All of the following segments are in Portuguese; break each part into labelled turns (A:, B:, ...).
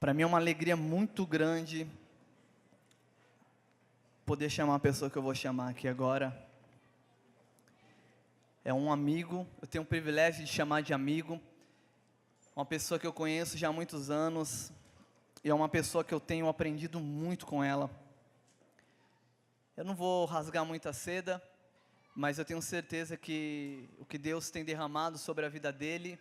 A: Para mim é uma alegria muito grande poder chamar a pessoa que eu vou chamar aqui agora. É um amigo, eu tenho o privilégio de chamar de amigo, uma pessoa que eu conheço já há muitos anos, e é uma pessoa que eu tenho aprendido muito com ela. Eu não vou rasgar muita seda, mas eu tenho certeza que o que Deus tem derramado sobre a vida dele,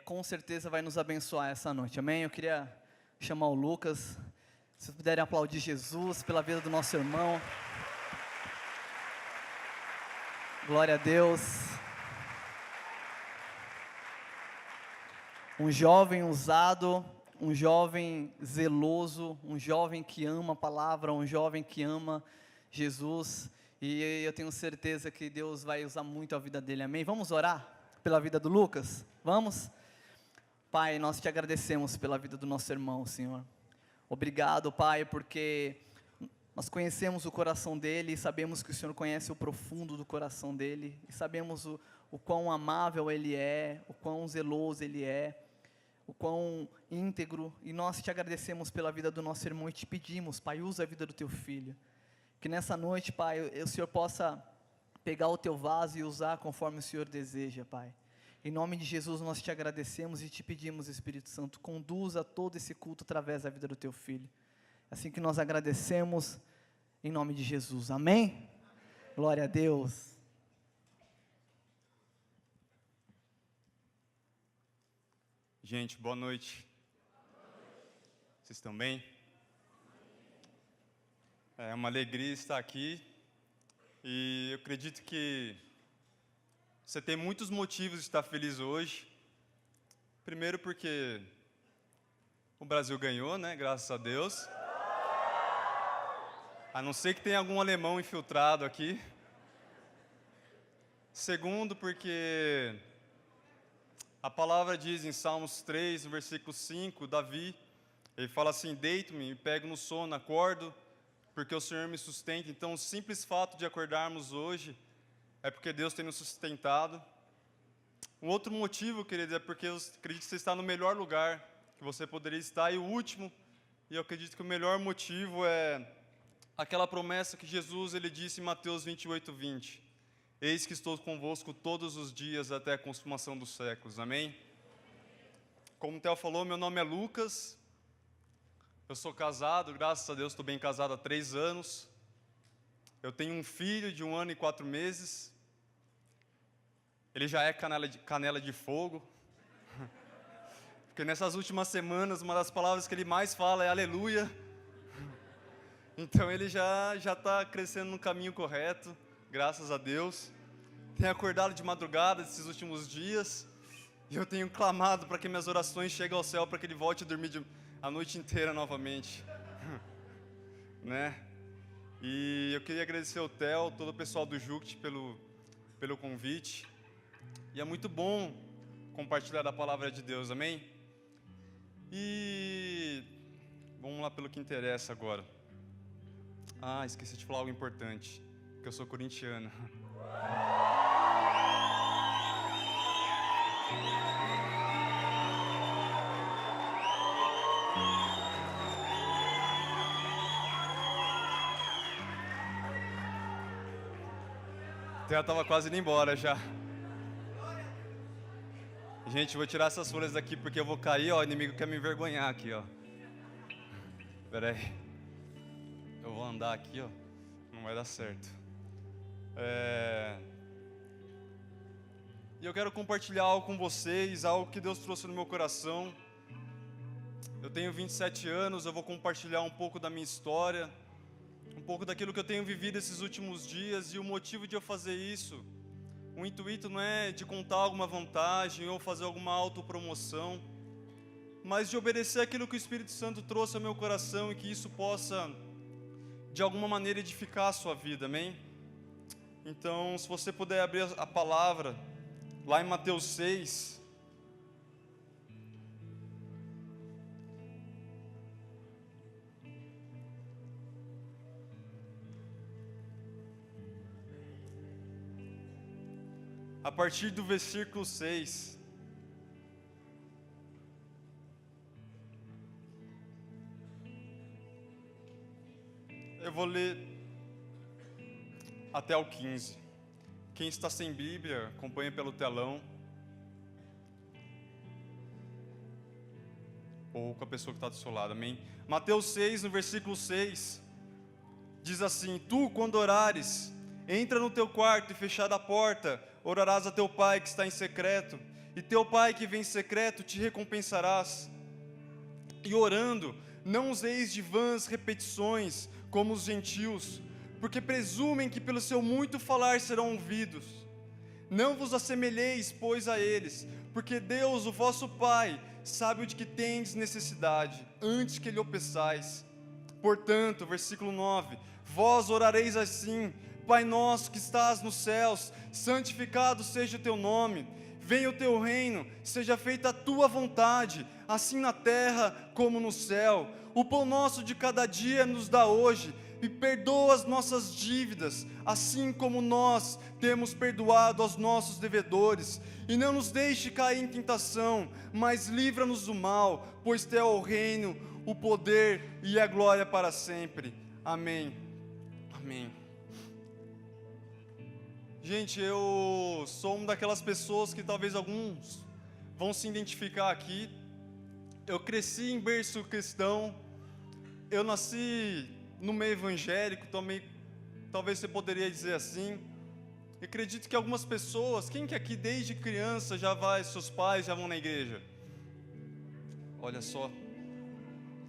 A: com certeza vai nos abençoar essa noite, amém? Eu queria chamar o Lucas, se vocês puderem aplaudir Jesus pela vida do nosso irmão. Glória a Deus. Um jovem usado, um jovem zeloso, um jovem que ama a palavra, um jovem que ama Jesus, e eu tenho certeza que Deus vai usar muito a vida dele, amém? Vamos orar pela vida do Lucas? Vamos? Pai, nós te agradecemos pela vida do nosso irmão, Senhor. Obrigado, Pai, porque nós conhecemos o coração dele e sabemos que o Senhor conhece o profundo do coração dele, e sabemos o quão amável ele é, o quão zeloso ele é, o quão íntegro, e nós te agradecemos pela vida do nosso irmão e te pedimos, Pai, usa a vida do teu filho, que nessa noite, Pai, o Senhor possa pegar o teu vaso e usar conforme o Senhor deseja, Pai. Em nome de Jesus nós te agradecemos e te pedimos, Espírito Santo, conduza todo esse culto através da vida do teu filho. Assim que nós agradecemos, em nome de Jesus, amém? Glória a Deus.
B: Gente, boa noite. Vocês estão bem? É uma alegria estar aqui, e eu acredito que você tem muitos motivos de estar feliz hoje. Primeiro porque o Brasil ganhou, né? Graças a Deus. A não ser que tenha algum alemão infiltrado aqui. Segundo porque a palavra diz em Salmos 3, no versículo 5, Davi, ele fala assim: deito-me e pego no sono, acordo, porque o Senhor me sustenta. Então, o simples fato de acordarmos hoje é porque Deus tem nos sustentado. Um outro motivo, querido, é porque eu acredito que você está no melhor lugar que você poderia estar. E o último, e eu acredito que o melhor motivo é aquela promessa que Jesus ele disse em Mateus 28:20. Eis que estou convosco todos os dias até a consumação dos séculos. Amém? Como o Theo falou, meu nome é Lucas. Eu sou casado, graças a Deus estou bem casado há 3 anos. Eu tenho um filho de 1 ano e 4 meses. Ele já é canela de fogo. Porque nessas últimas semanas, uma das palavras que ele mais fala é aleluia. Então ele já está crescendo no caminho correto, graças a Deus. Tenho acordado de madrugada esses últimos dias, e eu tenho clamado para que minhas orações cheguem ao céu, para que ele volte a dormir a noite inteira novamente. Né? E eu queria agradecer ao Theo, todo o pessoal do Juct pelo convite. E é muito bom compartilhar a palavra de Deus, amém? E vamos lá pelo que interessa agora. Esqueci de falar algo importante, que eu sou corintiano. Eu estava quase indo embora já. Gente, vou tirar essas folhas daqui porque eu vou cair, ó, o inimigo quer me envergonhar aqui, ó. Espera aí. Eu vou andar aqui, ó. Não vai dar certo. E eu quero compartilhar algo com vocês, algo que Deus trouxe no meu coração. Eu tenho 27 anos, eu vou compartilhar um pouco da minha história, um pouco daquilo que eu tenho vivido esses últimos dias, e o motivo de eu fazer isso, o intuito não é de contar alguma vantagem ou fazer alguma autopromoção, mas de obedecer aquilo que o Espírito Santo trouxe ao meu coração, e que isso possa, de alguma maneira, edificar a sua vida, amém? Então, se você puder abrir a palavra, lá em Mateus 6, a partir do versículo 6. eu vou ler até o 15. Quem está sem Bíblia, acompanha pelo telão. Ou com a pessoa que está do seu lado, amém? Mateus 6, no versículo 6, diz assim: Tu, quando orares, entra no teu quarto e fechada a porta, orarás a teu pai que está em secreto, e teu pai que vem em secreto te recompensarás. E orando, não useis de vãs repetições, como os gentios, porque presumem que pelo seu muito falar serão ouvidos. Não vos assemelheis, pois, a eles, porque Deus, o vosso Pai, sabe o de que tendes necessidade, antes que lhe o peçais. Portanto, versículo 9, vós orareis assim: Pai nosso que estás nos céus, santificado seja o teu nome, venha o teu reino, seja feita a tua vontade, assim na terra como no céu. O pão nosso de cada dia nos dá hoje, e perdoa as nossas dívidas, assim como nós temos perdoado aos nossos devedores. E não nos deixe cair em tentação, mas livra-nos do mal, pois teu é o reino, o poder e a glória para sempre. Amém. Amém. Gente, eu sou uma daquelas pessoas que talvez alguns vão se identificar aqui. Eu cresci em berço cristão, eu nasci no meio evangélico, também, talvez você poderia dizer assim. Eu acredito que algumas pessoas, quem que aqui desde criança seus pais já vão na igreja? Olha só,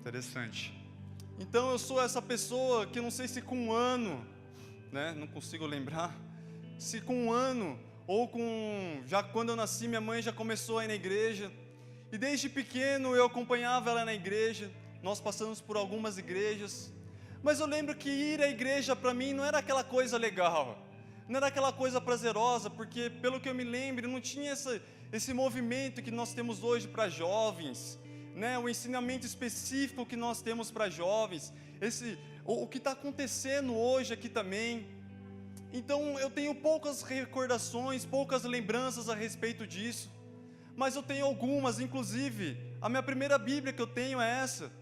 B: interessante. Então eu sou essa pessoa que eu não sei se com um ano, né, não consigo lembrar, se com um ano ou já quando eu nasci minha mãe já começou a ir na igreja, e desde pequeno eu acompanhava ela na igreja. Nós passamos por algumas igrejas, mas eu lembro que ir à igreja para mim não era aquela coisa legal, não era aquela coisa prazerosa, porque pelo que eu me lembro não tinha esse movimento que nós temos hoje para jovens, né? O ensinamento específico que nós temos para jovens, o que está acontecendo hoje aqui também. Então eu tenho poucas recordações, poucas lembranças a respeito disso, mas eu tenho algumas. Inclusive a minha primeira Bíblia que eu tenho é essa,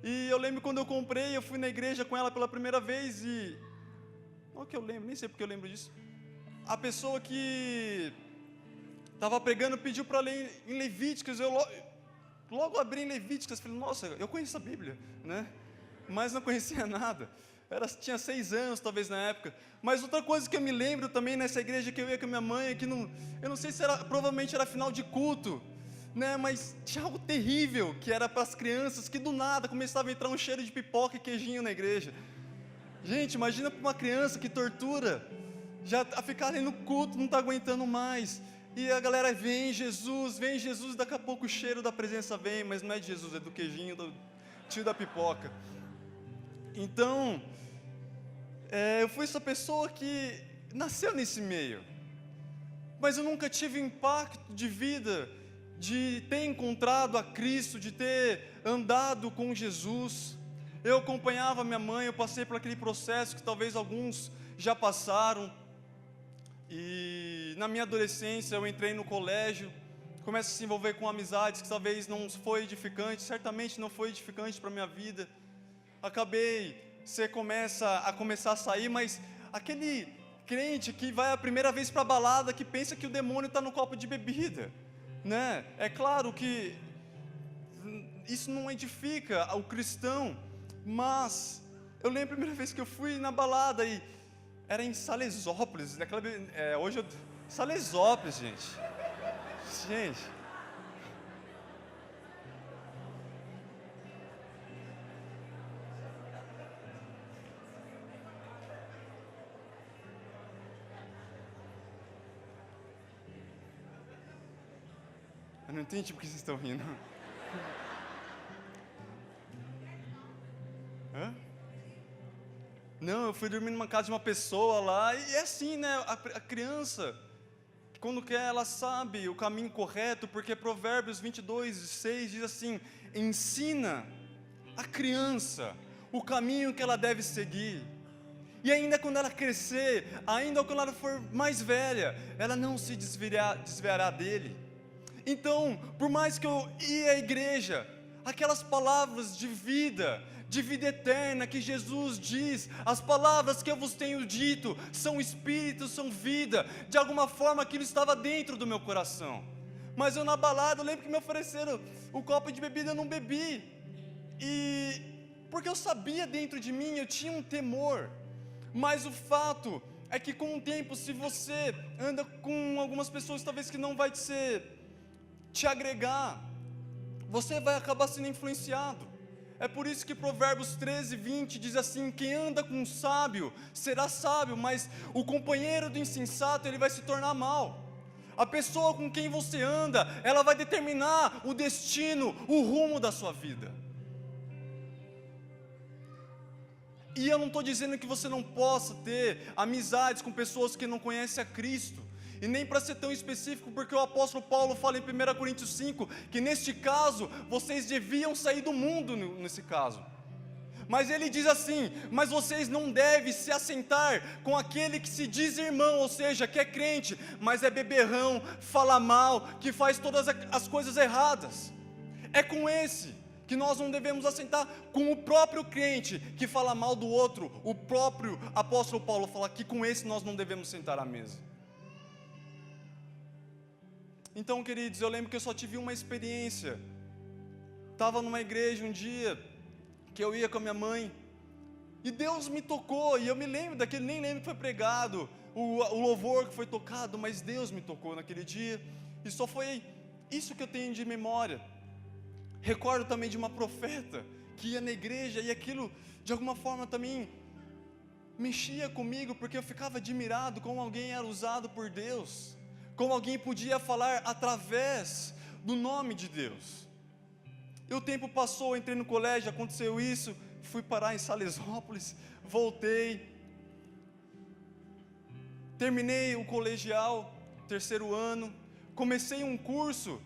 B: e eu lembro quando eu comprei, eu fui na igreja com ela pela primeira vez, e não que eu lembro, nem sei porque eu lembro disso, a pessoa que estava pregando pediu para ler em Levíticos. Eu logo abri em Levíticos, falei, nossa, eu conheço a Bíblia, né? Mas não conhecia nada. Tinha 6 anos talvez na época. Mas outra coisa que eu me lembro também nessa igreja que eu ia com a minha mãe, que eu não sei se provavelmente era final de culto, né? Mas tinha algo terrível que era para as crianças, que do nada começava a entrar um cheiro de pipoca e queijinho na igreja. Gente, imagina para uma criança que tortura, já a ficar ali no culto, não está aguentando mais. E a galera vem Jesus, daqui a pouco o cheiro da presença vem, mas não é de Jesus, é do queijinho, do tio da pipoca. Então, eu fui essa pessoa que nasceu nesse meio, mas eu nunca tive impacto de vida, de ter encontrado a Cristo, de ter andado com Jesus. Eu acompanhava minha mãe, eu passei por aquele processo que talvez alguns já passaram, e na minha adolescência eu entrei no colégio, começo a se envolver com amizades que talvez não foi edificante, certamente não foi edificante para a minha vida. Você começa a sair, mas aquele crente que vai a primeira vez para a balada, que pensa que o demônio está no copo de bebida, né? É claro que isso não edifica o cristão, mas eu lembro a primeira vez que eu fui na balada, e era em Salesópolis, Salesópolis, gente. Eu não entendi por que vocês estão rindo. Hã? Não, eu fui dormir numa casa de uma pessoa lá, e é assim, né? A criança, quando quer, ela sabe o caminho correto, porque Provérbios 22:6 diz assim: ensina a criança o caminho que ela deve seguir, e ainda quando ela crescer, ainda quando ela for mais velha, ela não se desviará dele. Então, por mais que eu ia à igreja, aquelas palavras de vida de vida eterna que Jesus diz, as palavras que eu vos tenho dito são espírito, são vida. De alguma forma aquilo estava dentro do meu coração. Mas eu na balada, eu lembro que me ofereceram o copo de bebida, eu não bebi. E porque eu sabia dentro de mim, eu tinha um temor. Mas o fato é que com o tempo, se você anda com algumas pessoas talvez que não vai te agregar, você vai acabar sendo influenciado. É por isso que Provérbios 13:20 diz assim: quem anda com um sábio será sábio, mas o companheiro do insensato ele vai se tornar mau. A pessoa com quem você anda, ela vai determinar o destino, o rumo da sua vida. E eu não estou dizendo que você não possa ter amizades com pessoas que não conhecem a Cristo, e nem para ser tão específico, porque o apóstolo Paulo fala em 1 Coríntios 5, que neste caso, vocês deviam sair do mundo nesse caso. Mas ele diz assim: mas vocês não devem se assentar com aquele que se diz irmão, ou seja, que é crente, mas é beberrão, fala mal, que faz todas as coisas erradas. É com esse que nós não devemos assentar, com o próprio crente que fala mal do outro. O próprio apóstolo Paulo fala que com esse nós não devemos sentar à mesa. Então, queridos, eu lembro que eu só tive uma experiência. Estava numa igreja um dia, que eu ia com a minha mãe, e Deus me tocou, e eu me lembro daquele, nem lembro que foi pregado, o louvor que foi tocado, mas Deus me tocou naquele dia, e só foi isso que eu tenho de memória. Recordo também de uma profeta, que ia na igreja, e aquilo, de alguma forma também, mexia comigo, porque eu ficava admirado como alguém era usado por Deus, como alguém podia falar através do nome de Deus. E o tempo passou, entrei no colégio, aconteceu isso, fui parar em Salesópolis, voltei, terminei o colegial, 3º ano, comecei um curso,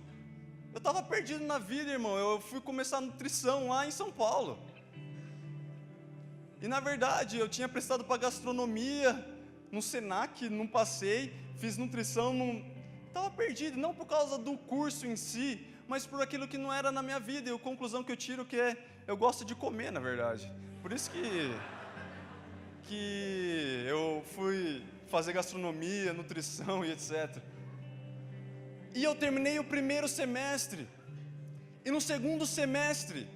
B: eu estava perdido na vida, irmão, eu fui começar nutrição lá em São Paulo, e na verdade eu tinha prestado para gastronomia, no Senac, não passei, fiz nutrição, estava perdido, não por causa do curso em si, mas por aquilo que não era na minha vida, e a conclusão que eu tiro que é, eu gosto de comer, na verdade, por isso que eu fui fazer gastronomia, nutrição e etc. E eu terminei o 1º semestre, e no 2º semestre,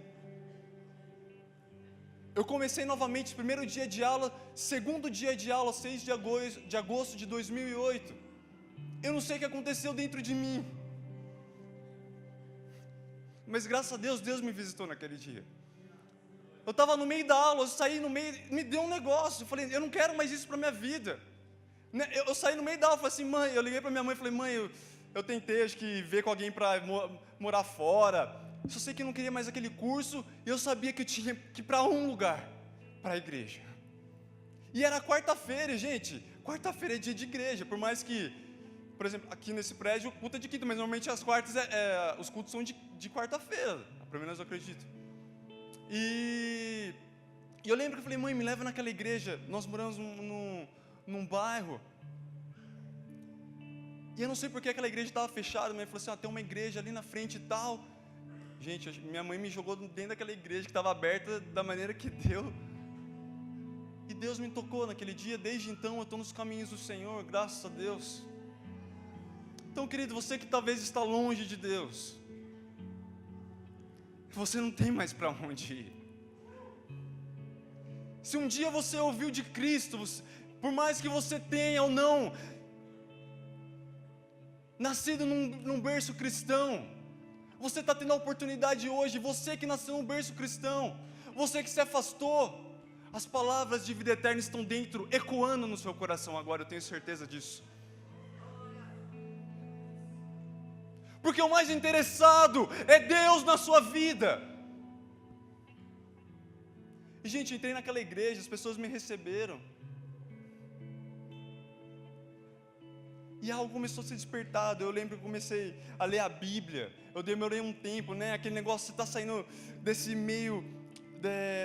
B: eu comecei novamente, 1º dia de aula, 2º dia de aula, 6 de agosto de 2008, eu não sei o que aconteceu dentro de mim, mas graças a Deus, Deus me visitou naquele dia. Eu estava no meio da aula, eu saí no meio, me deu um negócio, eu falei, eu não quero mais isso para a minha vida. Eu saí no meio da aula, falei assim, mãe, eu liguei para minha mãe e falei, mãe, eu tentei, acho que ver com alguém para morar fora, só sei que eu não queria mais aquele curso, e eu sabia que eu tinha que ir para um lugar, para a igreja. E era quarta-feira, gente, quarta-feira é dia de igreja, por mais que, por exemplo, aqui nesse prédio, culto é de quinta, mas normalmente as quartas, os cultos são de quarta-feira, pelo menos eu acredito. E eu lembro que eu falei, mãe, me leva naquela igreja, nós moramos num bairro, e eu não sei porque aquela igreja estava fechada, minha mãe falou assim, tem uma igreja ali na frente e tal. Gente, minha mãe me jogou dentro daquela igreja que estava aberta da maneira que deu, e Deus me tocou naquele dia, desde então eu estou nos caminhos do Senhor, graças a Deus. Então, querido, você que talvez está longe de Deus, você não tem mais para onde ir. Se um dia você ouviu de Cristo, por mais que você tenha ou não nascido num berço cristão, você está tendo a oportunidade hoje, você que nasceu num berço cristão, você que se afastou, as palavras de vida eterna estão dentro, ecoando no seu coração agora, eu tenho certeza disso. Porque o mais interessado é Deus na sua vida. E gente, eu entrei naquela igreja, as pessoas me receberam, e algo começou a ser despertado. Eu lembro que eu comecei a ler a Bíblia, eu demorei um tempo, aquele negócio, você está saindo desse meio,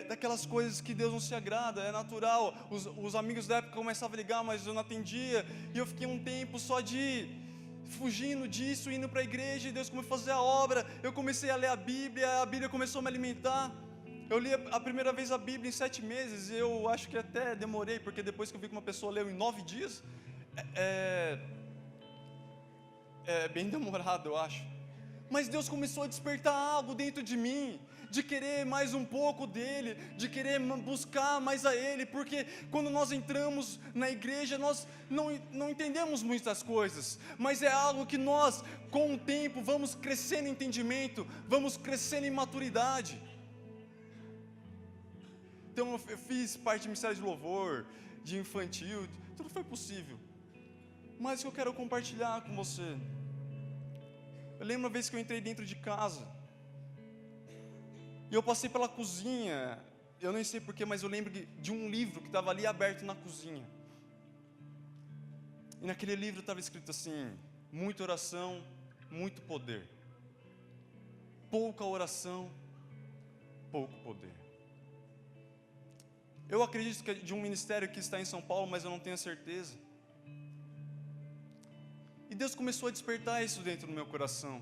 B: daquelas coisas que Deus não se agrada, é natural, os amigos da época começavam a ligar, mas eu não atendia, e eu fiquei um tempo só fugindo disso, indo para a igreja, e Deus começou a fazer a obra, eu comecei a ler a Bíblia começou a me alimentar, Eu li a primeira vez a Bíblia em 7 meses, e eu acho que até demorei, porque depois que eu vi que uma pessoa leu em 9 dias, é bem demorado, eu acho. Mas Deus começou a despertar algo dentro de mim, de querer mais um pouco dEle, de querer buscar mais a Ele, porque quando nós entramos na igreja, nós não entendemos muitas coisas, mas é algo que nós, com o tempo, vamos crescendo em entendimento, vamos crescendo em maturidade. Então eu fiz parte de ministério de louvor, de infantil, tudo foi possível. Mas o que eu quero compartilhar com você, eu lembro uma vez que eu entrei dentro de casa, e eu passei pela cozinha, eu nem sei porquê, mas eu lembro de um livro que estava ali aberto na cozinha. E naquele livro estava escrito assim: muita oração, muito poder. Pouca oração, pouco poder. Eu acredito que é de um ministério que está em São Paulo, mas eu não tenho certeza. E Deus começou a despertar isso dentro do meu coração.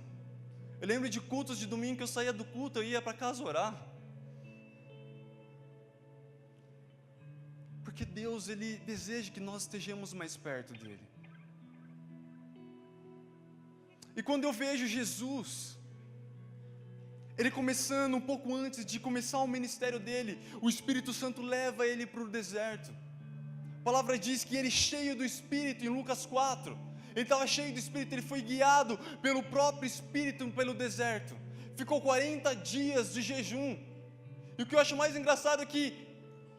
B: Eu lembro de cultos de domingo que eu saía do culto, eu ia para casa orar. Porque Deus, Ele deseja que nós estejamos mais perto dEle. E quando eu vejo Jesus, Ele começando um pouco antes de começar o ministério dEle, o Espírito Santo leva Ele para o deserto. A palavra diz que Ele, cheio do Espírito, em Lucas 4, Ele estava cheio do Espírito, Ele foi guiado pelo próprio Espírito pelo deserto. Ficou 40 dias de jejum. E o que eu acho mais engraçado é que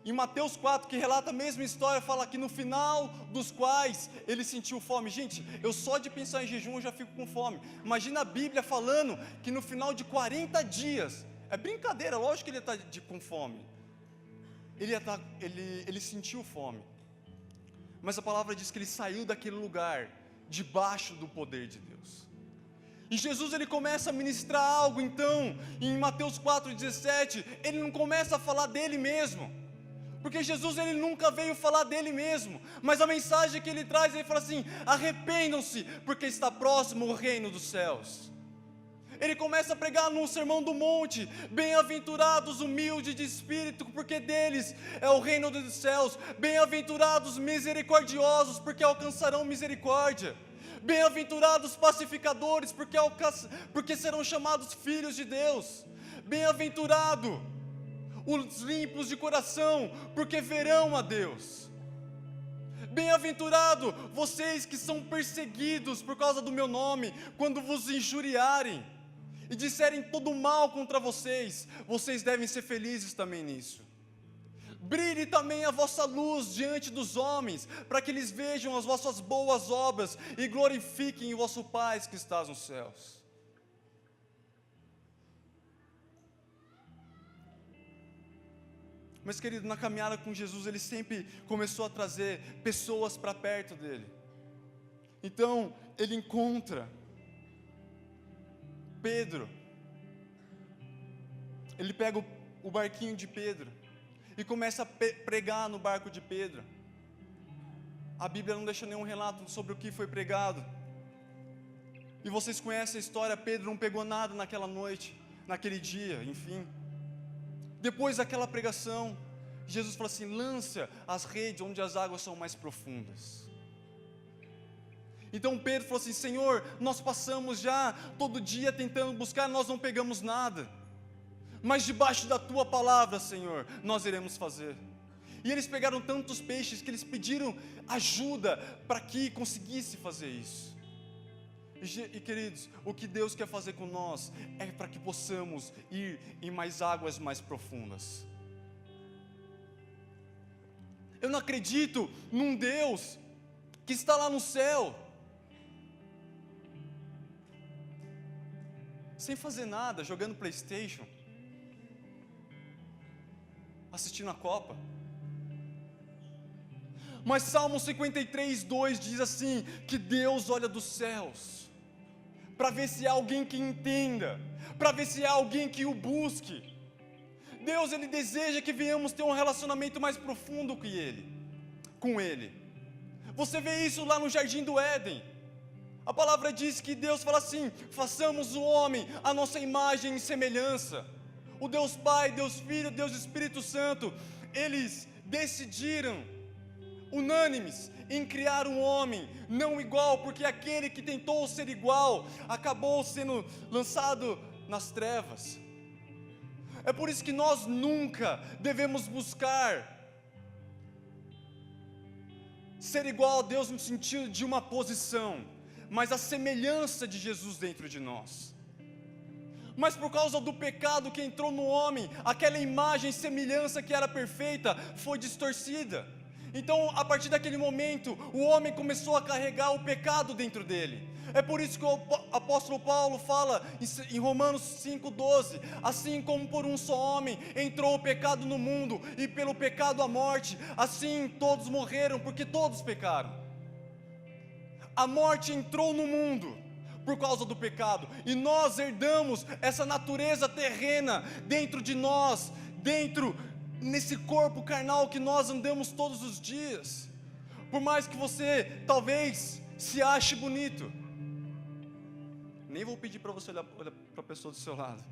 B: em Mateus 4, que relata a mesma história, fala que no final dos quais ele sentiu fome. Gente, eu só de pensar em jejum eu já fico com fome. Imagina a Bíblia falando que no final de 40 dias, é brincadeira, lógico que ele ia estar com fome. Ele sentiu fome. Mas a palavra diz que ele saiu daquele lugar debaixo do poder de Deus. E Jesus, ele começa a ministrar algo, então, em Mateus 4,17, ele não começa a falar dele mesmo, porque Jesus, ele nunca veio falar dele mesmo, mas a mensagem que ele traz, ele fala assim: arrependam-se, porque está próximo o reino dos céus. Ele começa a pregar no Sermão do Monte: bem-aventurados humildes de espírito, porque deles é o reino dos céus. Bem-aventurados misericordiosos, porque alcançarão misericórdia. Bem-aventurados pacificadores, porque serão chamados filhos de Deus. Bem-aventurado os limpos de coração, porque verão a Deus. Bem-aventurado vocês que são perseguidos por causa do meu nome, quando vos injuriarem e disserem todo mal contra vocês, vocês devem ser felizes também nisso. Brilhe também a vossa luz diante dos homens, para que eles vejam as vossas boas obras e glorifiquem o vosso Pai que está nos céus. Mas, querido, na caminhada com Jesus, ele sempre começou a trazer pessoas para perto dele. Então, ele encontra Pedro. Ele pega o barquinho de Pedro e começa a pregar no barco de Pedro. A Bíblia não deixa nenhum relato sobre o que foi pregado. E vocês conhecem a história: Pedro não pegou nada naquela noite, naquele dia, enfim. Depois daquela pregação, Jesus falou assim: lança as redes onde as águas são mais profundas. Então Pedro falou assim: Senhor, nós passamos já todo dia tentando buscar, nós não pegamos nada, mas debaixo da Tua palavra, Senhor, nós iremos fazer. E eles pegaram tantos peixes que eles pediram ajuda para que conseguisse fazer isso. E queridos, o que Deus quer fazer com nós é para que possamos ir em mais águas mais profundas. Eu não acredito num Deus que está lá no céu, sem fazer nada, jogando PlayStation, assistindo a Copa. Mas Salmo 53:2 diz assim, que Deus olha dos céus para ver se há alguém que entenda, para ver se há alguém que o busque. Deus, Ele deseja que venhamos ter um relacionamento mais profundo com Ele. Você vê isso lá no Jardim do Éden. A palavra diz que Deus fala assim: façamos o homem à nossa imagem e semelhança. o Deus Pai, Deus Filho, Deus Espírito Santo, eles decidiram, unânimes, em criar um homem não igual, porque aquele que tentou ser igual, acabou sendo lançado nas trevas. É por isso que nós nunca devemos buscar ser igual a Deus no sentido de uma posição, mas a semelhança de Jesus dentro de nós. Mas por causa do pecado que entrou no homem, aquela imagem e semelhança que era perfeita foi distorcida. Então, a partir daquele momento, o homem começou a carregar o pecado dentro dele. É por isso que o apóstolo Paulo fala em Romanos 5,12: assim como por um só homem entrou o pecado no mundo, e pelo pecado a morte, assim todos morreram, porque todos pecaram. A morte entrou no mundo por causa do pecado, e nós herdamos essa natureza terrena dentro de nós, nesse corpo carnal que nós andamos todos os dias. Por mais que você talvez se ache bonito, nem vou pedir para você olhar para a pessoa do seu lado,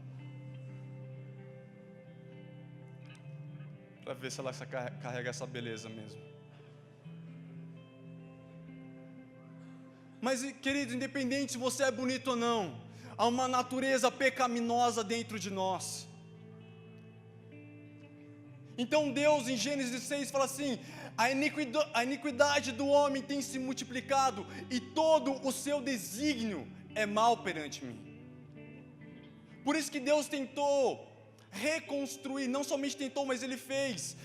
B: para ver se ela carrega essa beleza mesmo. Mas, querido, independente se você é bonito ou não, há uma natureza pecaminosa dentro de nós. Então Deus, em Gênesis 6, fala assim: a iniquidade do homem tem se multiplicado, e todo o seu desígnio é mal perante mim. Por isso que Deus tentou reconstruir, não somente tentou, mas Ele fez,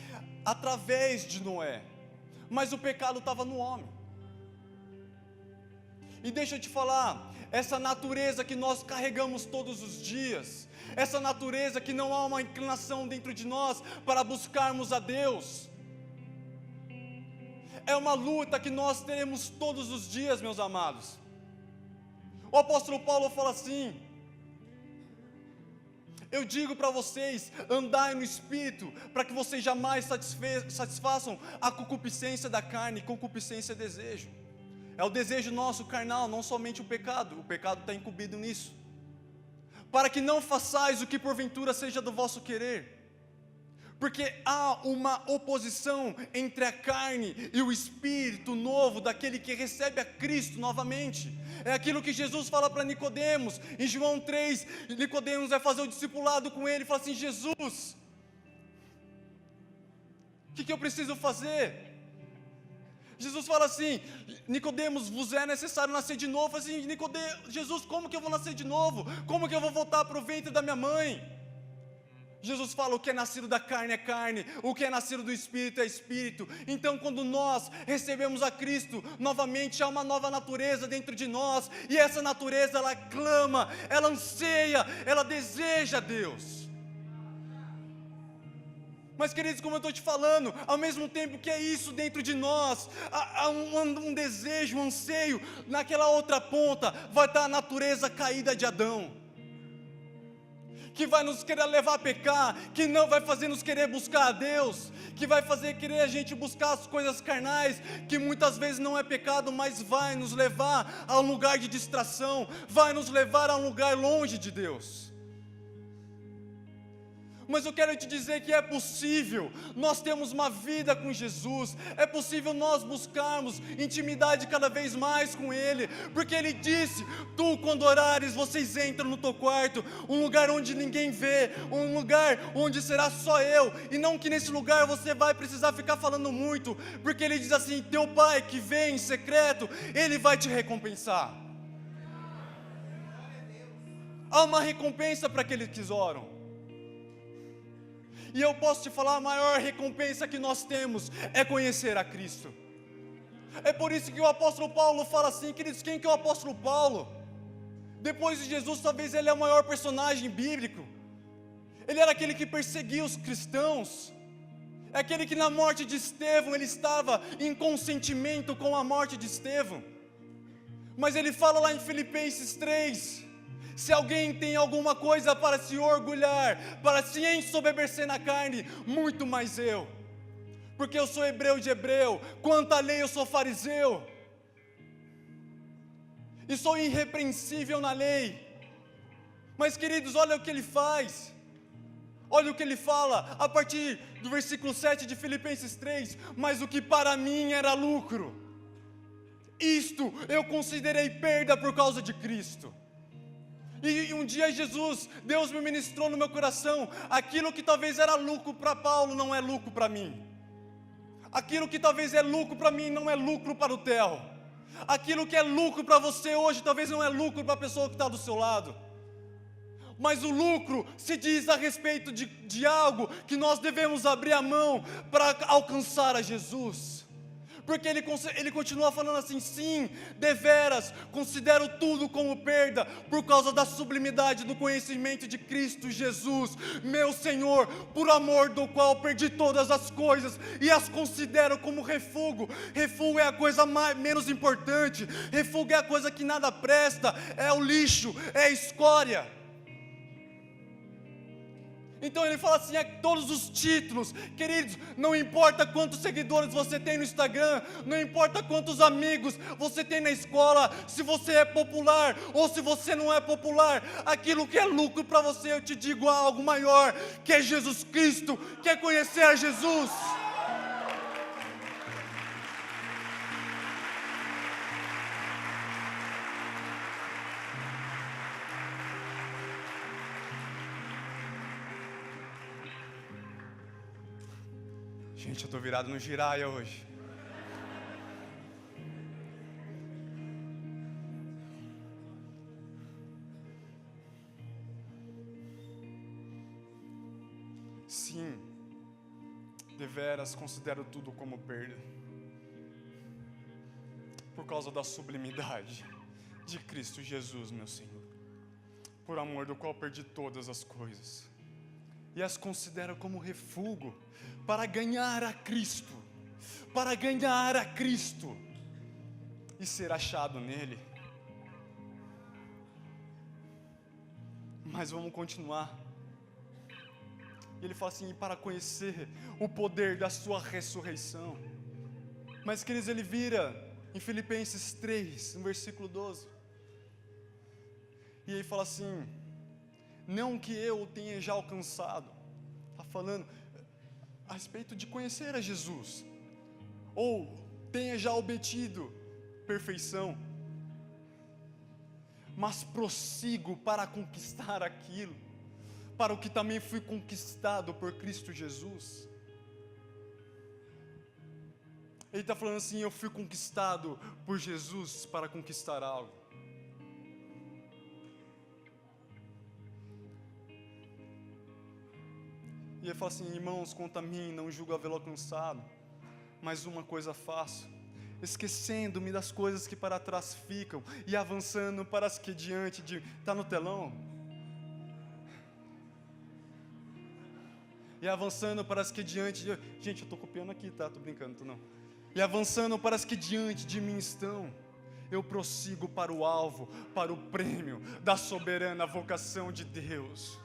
B: através de Noé. Mas o pecado estava no homem. E deixa eu te falar, essa natureza que nós carregamos todos os dias, essa natureza que não há uma inclinação dentro de nós para buscarmos a Deus, é uma luta que nós teremos todos os dias, meus amados. O apóstolo Paulo fala assim: eu digo para vocês, andai no Espírito, para que vocês jamais satisfaçam a concupiscência da carne. Concupiscência é desejo, é o desejo nosso carnal, não somente o pecado está incumbido nisso. Para que não façais o que porventura seja do vosso querer, porque há uma oposição entre a carne e o Espírito novo, daquele que recebe a Cristo novamente. É aquilo que Jesus fala para Nicodemos, em João 3, Nicodemos vai fazer o discipulado com ele, e fala assim: Jesus, o que eu preciso fazer? Jesus fala assim: Nicodemos, vos é necessário nascer de novo. Fala assim: Jesus, como que eu vou nascer de novo? Como que eu vou voltar para o ventre da minha mãe? Jesus fala: o que é nascido da carne é carne, o que é nascido do Espírito é Espírito. Então, quando nós recebemos a Cristo, novamente há uma nova natureza dentro de nós, e essa natureza, ela clama, ela anseia, ela deseja Deus. Mas, queridos, como eu estou te falando, ao mesmo tempo que é isso dentro de nós, há um desejo, um anseio. Naquela outra ponta vai estar a natureza caída de Adão, que vai nos querer levar a pecar, que não vai fazer nos querer buscar a Deus, que vai fazer querer a gente buscar as coisas carnais, que muitas vezes não é pecado, mas vai nos levar a um lugar de distração, vai nos levar a um lugar longe de Deus. Mas eu quero te dizer que é possível nós termos uma vida com Jesus, é possível nós buscarmos intimidade cada vez mais com Ele, porque Ele disse: tu quando orares, vocês entram no teu quarto, um lugar onde ninguém vê, um lugar onde será só eu, e não que nesse lugar você vai precisar ficar falando muito, porque Ele diz assim: teu Pai que vem em secreto, Ele vai te recompensar. Há uma recompensa para aqueles que oram. E eu posso te falar, a maior recompensa que nós temos é conhecer a Cristo. É por isso que o apóstolo Paulo fala assim, queridos, quem que é o apóstolo Paulo? Depois de Jesus, talvez ele é o maior personagem bíblico. Ele era aquele que perseguia os cristãos. É aquele que na morte de Estevão, ele estava em consentimento com a morte de Estevão. Mas ele fala lá em Filipenses 3... se alguém tem alguma coisa para se orgulhar, para se ensoberbecer na carne, muito mais eu, porque eu sou hebreu de hebreu, quanto à lei eu sou fariseu, e sou irrepreensível na lei. Mas, queridos, olha o que ele faz. Olha o que ele fala a partir do versículo 7 de Filipenses 3: mas o que para mim era lucro, isto eu considerei perda por causa de Cristo. E um dia Deus me ministrou no meu coração: aquilo que talvez era lucro para Paulo não é lucro para mim. Aquilo que talvez é lucro para mim não é lucro para o Theo. Aquilo que é lucro para você hoje talvez não é lucro para a pessoa que está do seu lado. Mas o lucro se diz a respeito de algo que nós devemos abrir a mão para alcançar a Jesus. Porque ele continua falando assim: sim, deveras, considero tudo como perda, por causa da sublimidade do conhecimento de Cristo Jesus, meu Senhor, por amor do qual perdi todas as coisas, e as considero como refúgio. Refúgio é a coisa menos importante, refúgio é a coisa que nada presta, é o lixo, é a escória. Então ele fala assim: todos os títulos, queridos, não importa quantos seguidores você tem no Instagram, não importa quantos amigos você tem na escola, se você é popular ou se você não é popular, aquilo que é lucro para você, eu te digo, há algo maior, que é Jesus Cristo, que é conhecer a Jesus. Gente, eu estou virado no giraia hoje. Sim, deveras considero tudo como perda, por causa da sublimidade de Cristo Jesus, meu Senhor, por amor do qual perdi todas as coisas, e as considero como refúgio para ganhar a Cristo, e ser achado nele. Mas vamos continuar. E ele fala assim: e para conhecer o poder da sua ressurreição. Mas, queridos, ele vira em Filipenses 3, no versículo 12, e ele fala assim: não que eu o tenha já alcançado. Está falando a respeito de conhecer a Jesus, ou tenha já obtido perfeição, mas prossigo para conquistar aquilo, para o que também fui conquistado por Cristo Jesus. Ele está falando assim: eu fui conquistado por Jesus para conquistar algo. E ele fala assim: irmãos, quanto a mim, não julgo havê-lo alcançado, mas uma coisa faço, esquecendo-me das coisas que para trás ficam, e avançando para as que diante de... Está no telão? E avançando para as que diante de... Gente, eu estou copiando aqui, tá? Estou brincando, não. E avançando para as que diante de mim estão, eu prossigo para o alvo, para o prêmio da soberana vocação de Deus,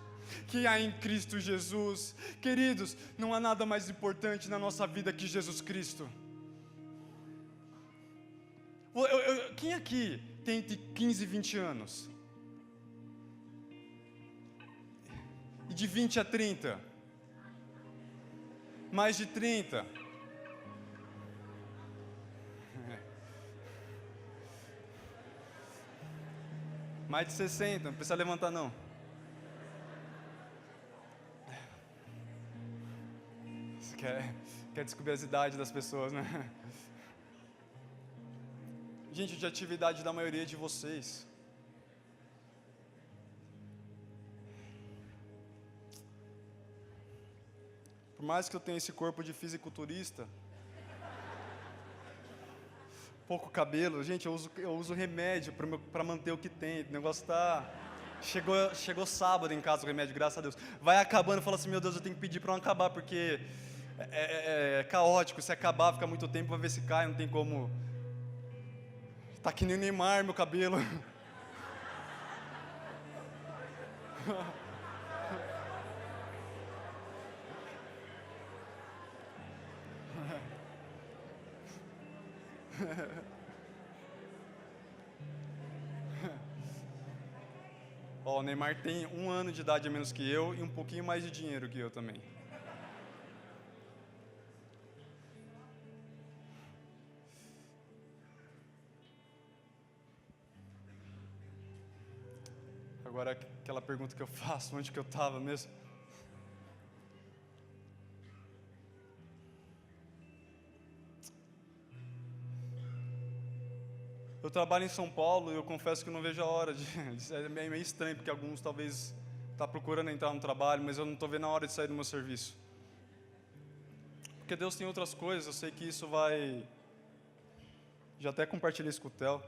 B: que há em Cristo Jesus. Queridos, não há nada mais importante na nossa vida que Jesus Cristo. Quem aqui tem entre 15 e 20 anos? E de 20 a 30? Mais de 30? Mais de 60, não precisa levantar não. Você quer descobrir as idades das pessoas, né? Gente, eu já tive a idade da maioria de vocês. Por mais que eu tenha esse corpo de fisiculturista, pouco cabelo, gente, eu uso remédio para manter o que tem. O negócio tá... Chegou sábado em casa o remédio, graças a Deus. Vai acabando, fala assim: meu Deus, eu tenho que pedir para não acabar, porque é caótico. Se acabar, fica muito tempo, vai ver se cai, não tem como. Tá que nem Neymar, meu cabelo. Ó, o Neymar tem 1 ano de idade a menos que eu e um pouquinho mais de dinheiro que eu também. Agora, aquela pergunta que eu faço, onde que eu estava mesmo? Eu trabalho em São Paulo e eu confesso que não vejo a hora de... É meio estranho, porque alguns talvez estão procurando entrar no trabalho, mas eu não estou vendo a hora de sair do meu serviço. Porque Deus tem outras coisas, eu sei que isso vai... Já até compartilhei isso com o Theo.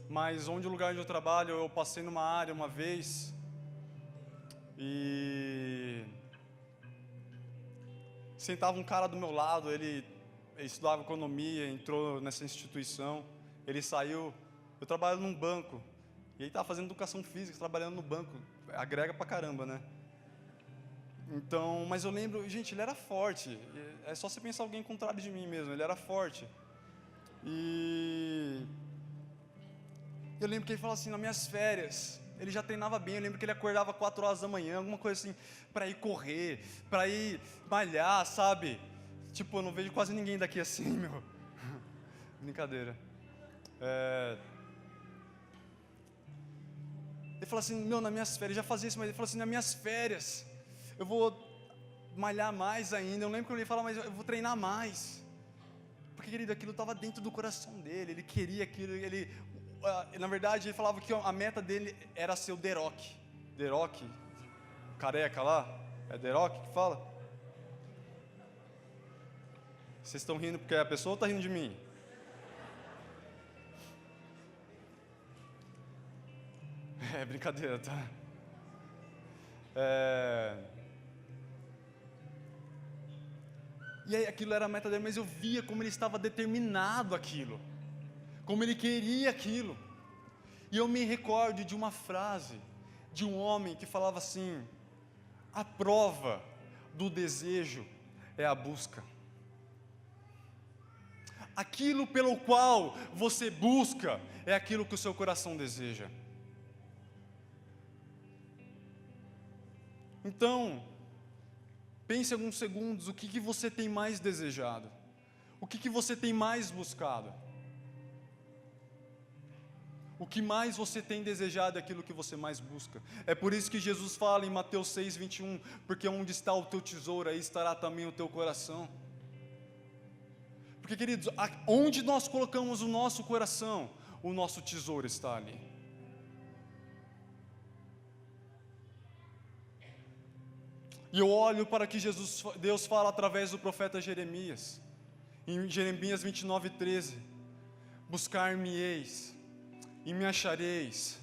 B: Mas onde o lugar onde eu trabalho, eu passei numa área uma vez e sentava um cara do meu lado, ele estudava economia, entrou nessa instituição, ele saiu, eu trabalho num banco, e ele estava fazendo educação física, trabalhando no banco, agrega pra caramba, né? Então, mas eu lembro, gente, ele era forte, é só você pensar alguém contrário de mim mesmo, ele era forte. E eu lembro que ele falava assim, nas minhas férias, ele já treinava bem, eu lembro que ele acordava 4 horas da manhã, alguma coisa assim, para ir correr, para ir malhar, sabe? Tipo, eu não vejo quase ninguém daqui assim, meu. Brincadeira. Ele falou assim, meu, nas minhas férias, já fazia isso, mas ele falou assim, nas minhas férias, eu vou malhar mais ainda. Eu lembro que ele falava, mas eu vou treinar mais. Porque, querido, aquilo estava dentro do coração dele, ele queria aquilo, na verdade, ele falava que a meta dele era ser o The Rock. The Rock, careca lá, é The Rock que fala? Vocês estão rindo porque é a pessoa ou está rindo de mim? É brincadeira, tá? E aí aquilo era a meta dele, mas eu via como ele estava determinado aquilo, como ele queria aquilo. E eu me recordo de uma frase de um homem que falava assim: a prova do desejo é a busca. Aquilo pelo qual você busca é aquilo que o seu coração deseja. Então, pense alguns segundos, o que você tem mais desejado? O que você tem mais buscado? O que mais você tem desejado é aquilo que você mais busca. É por isso que Jesus fala em Mateus 6:21, porque onde está o teu tesouro, aí estará também o teu coração. Porque, queridos, onde nós colocamos o nosso coração, o nosso tesouro está ali. E eu olho para que Deus fala através do profeta Jeremias, em Jeremias 29:13, buscar-me-eis e me achareis,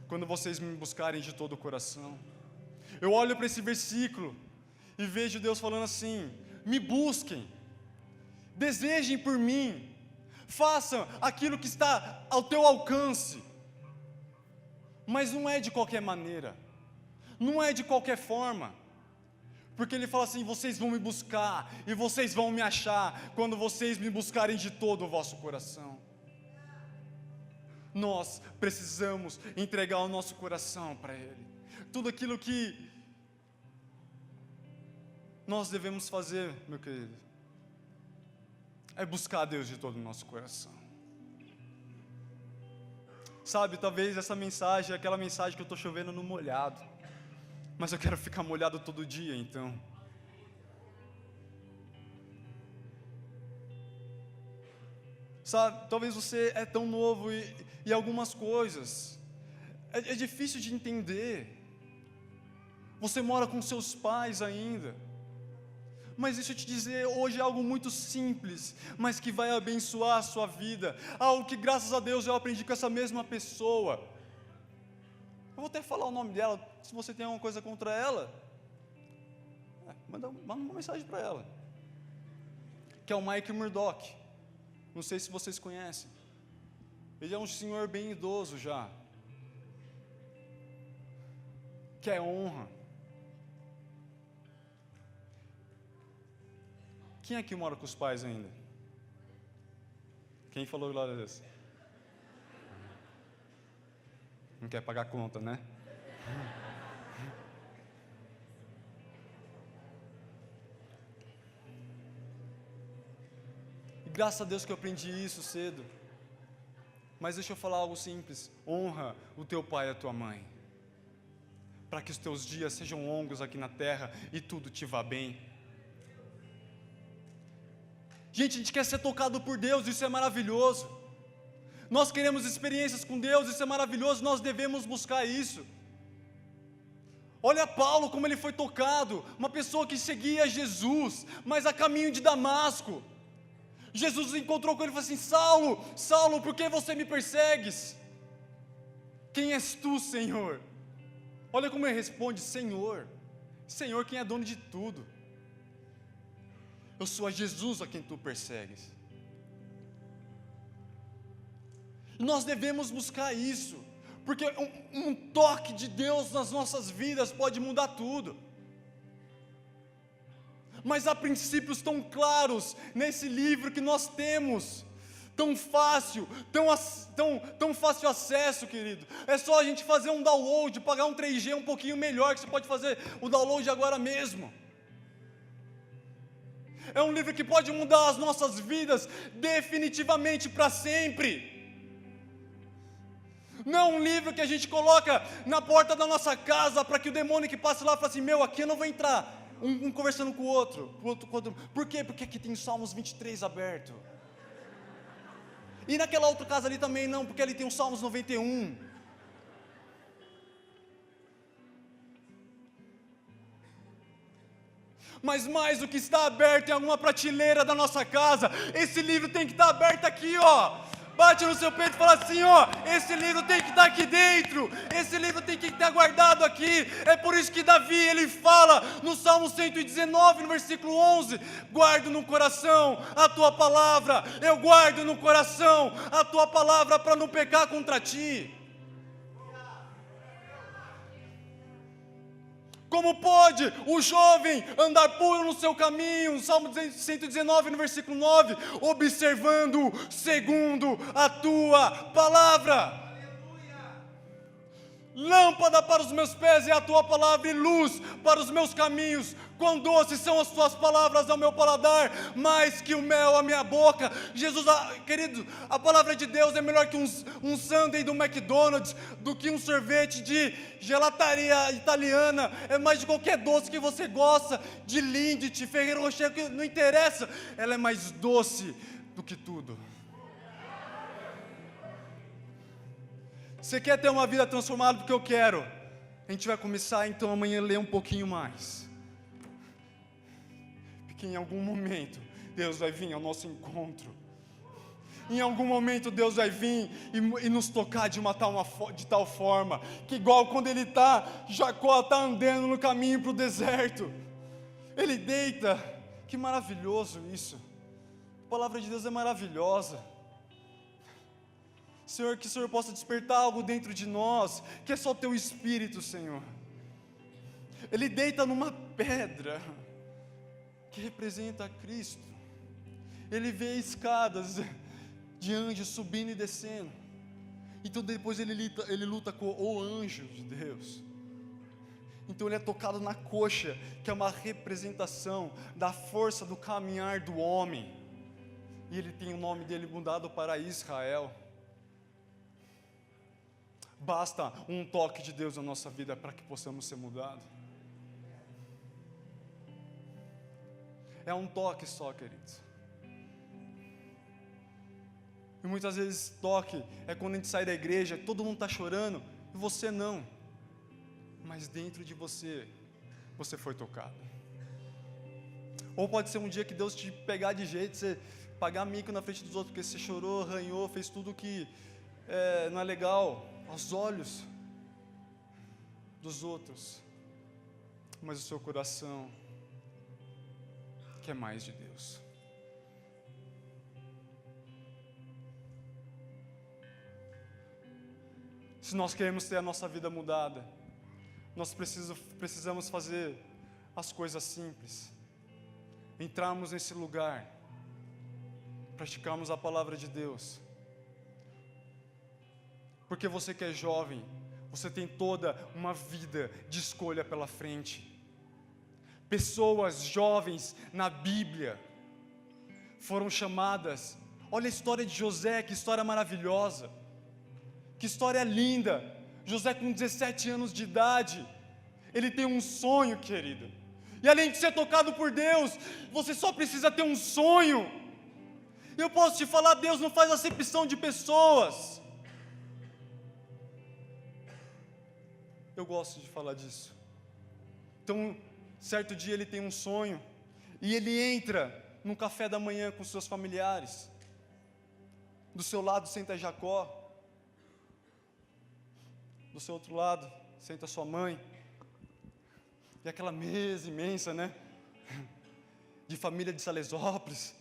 B: quando vocês me buscarem de todo o coração. Eu olho para esse versículo e vejo Deus falando assim: me busquem, desejem por mim, façam aquilo que está ao teu alcance, mas não é de qualquer maneira, não é de qualquer forma, porque Ele fala assim: vocês vão me buscar e vocês vão me achar, quando vocês me buscarem de todo o vosso coração. Nós precisamos entregar o nosso coração para Ele. Tudo aquilo que nós devemos fazer, meu querido, é buscar a Deus de todo o nosso coração. Sabe, talvez essa mensagem é aquela mensagem que eu estou chovendo no molhado, mas eu quero ficar molhado todo dia, então. Sabe, talvez você é tão novo e algumas coisas é difícil de entender. Você mora com seus pais ainda, mas deixa eu te dizer, hoje é algo muito simples, mas que vai abençoar a sua vida, algo que graças a Deus eu aprendi com essa mesma pessoa. Eu vou até falar o nome dela, se você tem alguma coisa contra ela, manda uma mensagem para ela, que é o Mike Murdock. Não sei se vocês conhecem. Ele é um senhor bem idoso já, que é honra. Quem aqui mora com os pais ainda? Quem falou glória a Deus? Não quer pagar conta, né? E graças a Deus que eu aprendi isso cedo. Mas deixa eu falar algo simples. Honra o teu pai e a tua mãe, para que os teus dias sejam longos aqui na terra e tudo te vá bem. Gente, a gente quer ser tocado por Deus, isso é maravilhoso. Nós queremos experiências com Deus, isso é maravilhoso, nós devemos buscar isso. Olha Paulo como ele foi tocado, uma pessoa que seguia Jesus, mas a caminho de Damasco. Jesus encontrou com ele e falou assim: Saulo, Saulo, por que você me persegues? Quem és tu, Senhor? Olha como ele responde: Senhor, Senhor, quem é dono de tudo? Eu sou a Jesus a quem tu persegues. Nós devemos buscar isso, porque um toque de Deus nas nossas vidas pode mudar tudo. Mas há princípios tão claros nesse livro que nós temos, tão fácil acesso, querido. É só a gente fazer um download, pagar um 3G um pouquinho melhor, que você pode fazer o download agora mesmo. É um livro que pode mudar as nossas vidas definitivamente para sempre. Não é um livro que a gente coloca na porta da nossa casa para que o demônio que passe lá fale assim: meu, aqui eu não vou entrar. Um conversando com o outro. Por quê? Porque aqui tem Salmos 23 aberto. E naquela outra casa ali também não, porque ali tem o Salmos 91. Mas mais do que está aberto em alguma prateleira da nossa casa, esse livro tem que estar aberto aqui, ó. Bate no seu peito e fala assim: ó, esse livro tem que estar aqui dentro, esse livro tem que estar guardado aqui. É por isso que Davi, ele fala no Salmo 119, no versículo 11: guardo no coração a tua palavra, eu guardo no coração a tua palavra para não pecar contra ti. Como pode o jovem andar puro no seu caminho? Salmo 119, no versículo 9: observando segundo a tua palavra. Lâmpada para os meus pés é a tua palavra e luz para os meus caminhos. Quão doces são as tuas palavras ao meu paladar, mais que o mel à minha boca. Jesus, querido, a palavra de Deus é melhor que um sundae do McDonald's, do que um sorvete de gelataria italiana. É mais de qualquer doce que você gosta, de Lindt, Ferrero Rocher, que não interessa. Ela é mais doce do que tudo. Você quer ter uma vida transformada? Porque eu quero. A gente vai começar então amanhã a ler um pouquinho mais. Porque em algum momento Deus vai vir ao nosso encontro. Em algum momento Deus vai vir e nos tocar de tal forma que, igual quando Jacó está andando no caminho para o deserto, ele deita. Que maravilhoso isso. A palavra de Deus é maravilhosa. Senhor, que o Senhor possa despertar algo dentro de nós, que é só o teu Espírito, Senhor. Ele deita numa pedra que representa a Cristo. Ele vê escadas de anjos subindo e descendo. Então depois ele luta com o anjo de Deus. Então ele é tocado na coxa, que é uma representação da força do caminhar do homem. E ele tem o nome dele mudado para Israel. Basta um toque de Deus na nossa vida para que possamos ser mudados. É um toque só, queridos. E muitas vezes toque é quando a gente sai da igreja, todo mundo está chorando, e você não. Mas dentro de você foi tocado. Ou pode ser um dia que Deus te pegar de jeito, você pagar mico na frente dos outros, porque você chorou, arranhou, fez tudo que não é legal aos olhos dos outros, mas o seu coração quer mais de Deus. Se nós queremos ter a nossa vida mudada, nós precisamos fazer as coisas simples. entrarmos nesse lugar, praticarmos a palavra de Deus. Porque você que é jovem, você tem toda uma vida de escolha pela frente. Pessoas jovens na Bíblia foram chamadas. Olha a história de José, que história maravilhosa, que história linda. José com 17 anos de idade, ele tem um sonho, querido. E além de ser tocado por Deus, você só precisa ter um sonho. Eu posso te falar, Deus não faz acepção de pessoas. Eu gosto de falar disso. Então, certo dia ele tem um sonho, e ele entra num café da manhã com seus familiares. Do seu lado senta Jacó, do seu outro lado senta sua mãe, e aquela mesa imensa, né? De família de Salesópolis.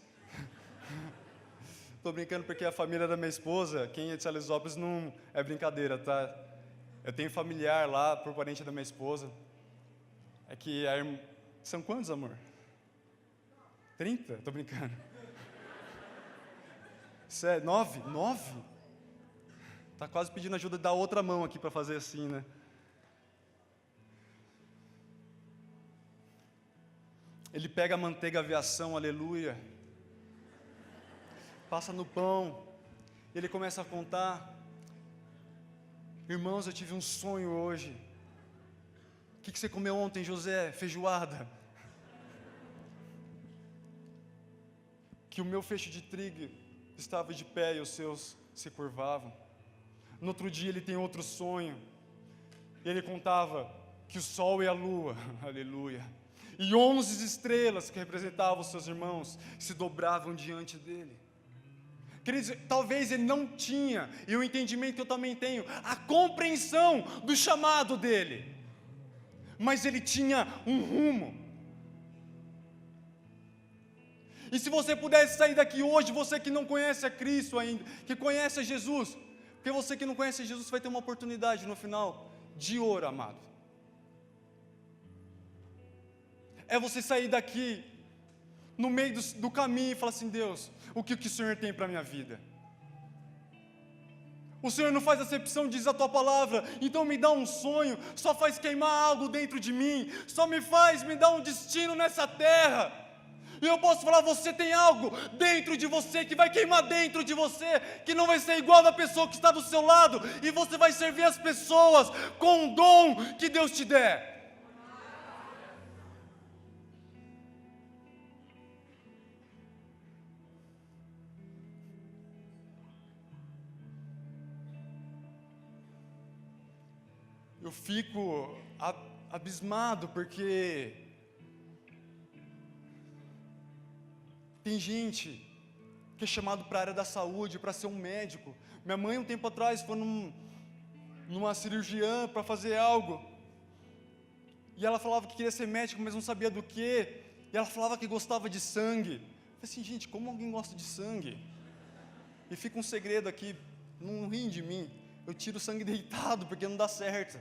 B: Estou brincando porque a família da minha esposa, quem é de Salesópolis não é brincadeira, tá? Eu tenho familiar lá, por parente da minha esposa. É que são quantos, amor? 30? Estou brincando. 9? 9? Está quase pedindo ajuda da outra mão aqui para fazer assim, né? Ele pega a manteiga aviação, aleluia. Passa no pão. Ele começa a contar. Irmãos, eu tive um sonho hoje. O que você comeu ontem, José? Feijoada. Que o meu feixe de trigo estava de pé e os seus se curvavam. No outro dia ele tem outro sonho. Ele contava que o sol e a lua, aleluia, e 11 estrelas que representavam os seus irmãos se dobravam diante dele. Queridos, talvez ele não tinha, e o entendimento que eu também tenho, a compreensão do chamado dele, mas ele tinha um rumo. E se você pudesse sair daqui hoje, você que não conhece a Cristo ainda, que conhece a Jesus, porque você que não conhece Jesus vai ter uma oportunidade no final de ouro, amado. É você sair daqui, no meio do caminho, e falar assim: Deus, o que o Senhor tem para a minha vida? O Senhor não faz acepção, diz a tua palavra, então me dá um sonho, só faz queimar algo dentro de mim, só me dá um destino nessa terra. E eu posso falar, você tem algo dentro de você, que vai queimar dentro de você, que não vai ser igual da pessoa que está do seu lado, e você vai servir as pessoas com o dom que Deus te der. Eu fico abismado porque tem gente que é chamado para a área da saúde, para ser um médico. Minha mãe, um tempo atrás, foi numa cirurgiã para fazer algo. E ela falava que queria ser médico, mas não sabia do quê. E ela falava que gostava de sangue. Eu falei assim, gente, como alguém gosta de sangue? E fica um segredo aqui, não riem de mim. Eu tiro o sangue deitado, porque não dá certo.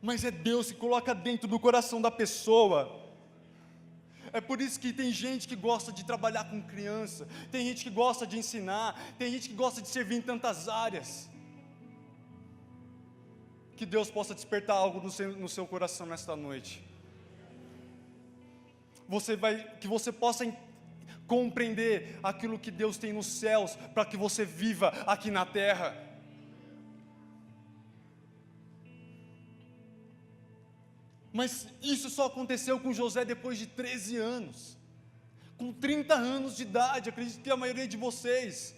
B: Mas é Deus que coloca dentro do coração da pessoa. É por isso que tem gente que gosta de trabalhar com criança, tem gente que gosta de ensinar, tem gente que gosta de servir em tantas áreas. Que Deus possa despertar algo no seu coração nesta noite. Que você possa compreender aquilo que Deus tem nos céus, para que você viva aqui na terra. Mas isso só aconteceu com José depois de 13 anos. Com 30 anos de idade, acredito que a maioria de vocês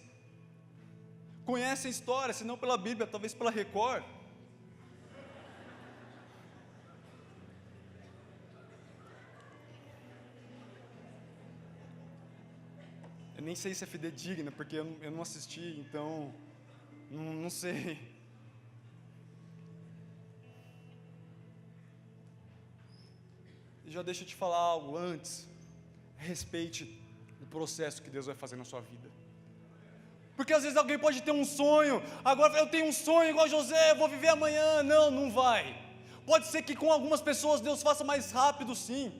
B: conhece a história, se não pela Bíblia, talvez pela Record. Eu nem sei se é fidedigna, porque eu não assisti, então não sei. Já deixa eu te falar algo antes. Respeite o processo que Deus vai fazer na sua vida. Porque às vezes alguém pode ter um sonho. Agora eu tenho um sonho igual José, eu vou viver amanhã. Não vai. Pode ser que com algumas pessoas Deus faça mais rápido, sim.